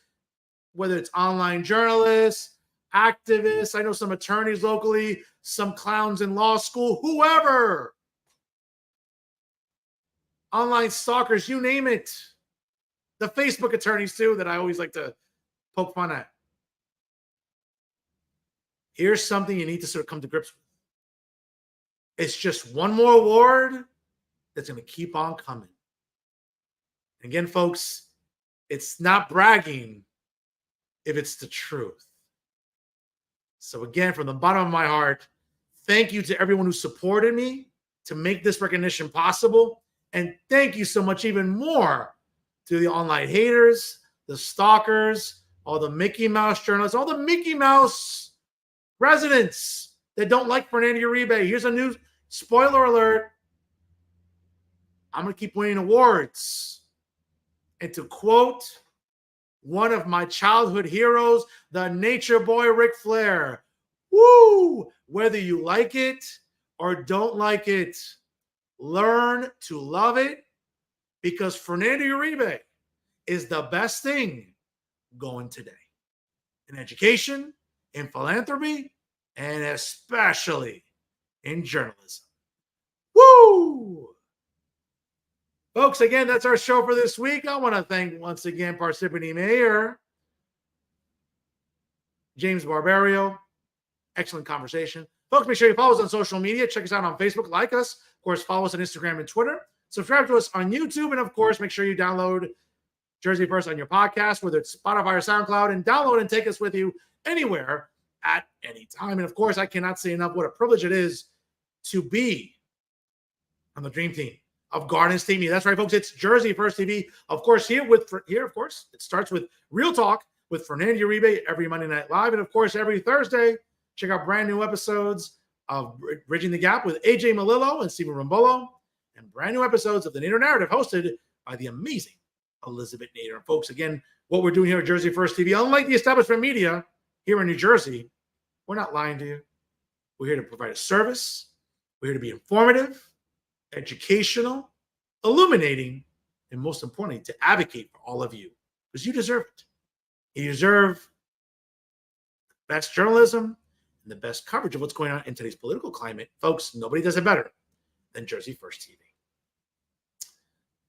whether it's online journalists, activists, I know some attorneys locally, some clowns in law school, whoever, online stalkers, you name it. The Facebook attorneys too, that I always like to poke fun at. Here's something you need to sort of come to grips with. It's just one more award that's going to keep on coming. Again, folks, it's not bragging if it's the truth. So again, from the bottom of my heart, thank you to everyone who supported me to make this recognition possible. And thank you so much even more to the online haters, the stalkers, all the Mickey Mouse journalists, all the Mickey Mouse residents that don't like Fernando Uribe. Here's a new spoiler alert. I'm going to keep winning awards. And to quote one of my childhood heroes, the nature boy Ric Flair, woo, whether you like it or don't like it, learn to love it because Fernando Uribe is the best thing going today in education, in philanthropy, and especially in journalism. Woo! Folks, again, that's our show for this week. I want to thank once again Parsippany Mayor James Barberio. Excellent conversation. Folks, make sure you follow us on social media. Check us out on Facebook. Like us. Of course, follow us on Instagram and Twitter. Subscribe to us on YouTube. And, of course, make sure you download Jersey First on your podcast, whether it's Spotify or SoundCloud, and download and take us with you anywhere at any time. And, of course, I cannot say enough what a privilege it is to be on the dream team of Garden State Media. That's right, folks. It's Jersey First TV. Of course, here, of course, it starts with Real Talk with Fernando Uribe every Monday Night Live. And, of course, every Thursday, check out brand new episodes of Bridging the Gap with AJ Malillo and Stephen Rombolo, and brand new episodes of The Nader Narrative hosted by the amazing Elizabeth Nader. And, folks, again, what we're doing here at Jersey First TV, unlike the establishment media here in New Jersey, we're not lying to you. We're here to provide a service. We're here to be informative, educational, illuminating, and most importantly, to advocate for all of you because you deserve it. You deserve the best journalism and the best coverage of what's going on in today's political climate. Folks, nobody does it better than Jersey First TV.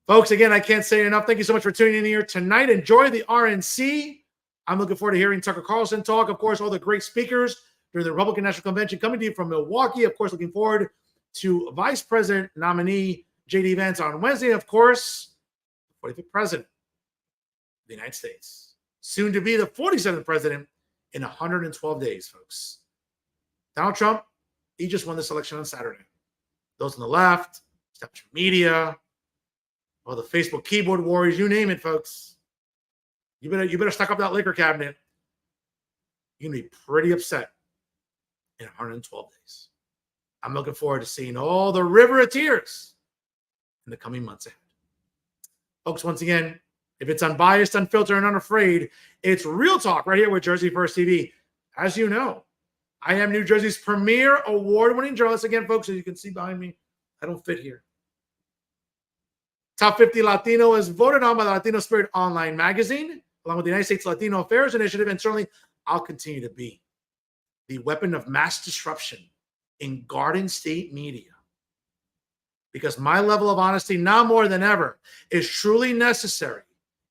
Folks, again, I can't say enough. Thank you so much for tuning in here tonight. Enjoy the RNC. I'm looking forward to hearing Tucker Carlson talk. Of course, all the great speakers during the Republican National Convention coming to you from Milwaukee. Of course, looking forward to Vice President nominee J.D. Vance on Wednesday. Of course, the 45th President of the United States. Soon to be the 47th President in 112 days, folks. Donald Trump, he just won this election on Saturday. Those on the left, establishment media, all the Facebook keyboard warriors, you name it, folks. You better stock up that liquor cabinet. You're going to be pretty upset in 112 days. I'm looking forward to seeing all the river of tears in the coming months ahead. Folks, once again, if it's unbiased, unfiltered, and unafraid, it's Real Talk right here with Jersey First TV. As you know, I am New Jersey's premier award-winning journalist. Again, folks, as you can see behind me, I don't fit here. Top 50 Latino is voted on by the Latino Spirit Online magazine, along with the United States Latino Affairs Initiative, and certainly I'll continue to be the weapon of mass disruption in Garden State media. Because my level of honesty, now more than ever, is truly necessary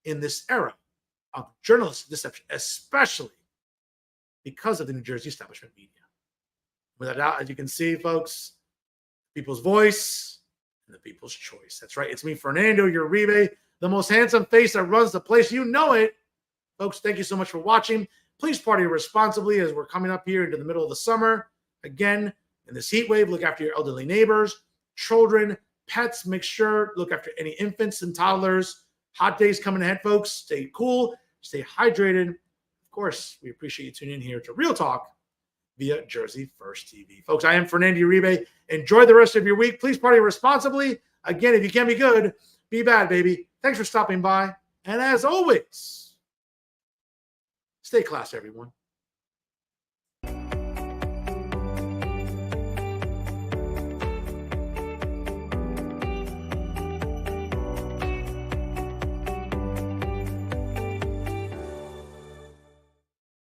in this era of journalistic deception, especially because of the New Jersey establishment media. Without doubt, as you can see, folks, people's voice and the people's choice. That's right. It's me, Fernando Uribe, the most handsome face that runs the place. You know it. Folks, thank you so much for watching. Please party responsibly as we're coming up here into the middle of the summer. Again, in this heat wave, look after your elderly neighbors, children, pets. Make sure, look after any infants and toddlers. Hot days coming ahead, folks. Stay cool, stay hydrated. Of course, we appreciate you tuning in here to Real Talk via Jersey First TV. Folks, I am Fernando Uribe. Enjoy the rest of your week. Please party responsibly. Again, if you can be good, be bad, baby. Thanks for stopping by. And as always, stay classy, everyone.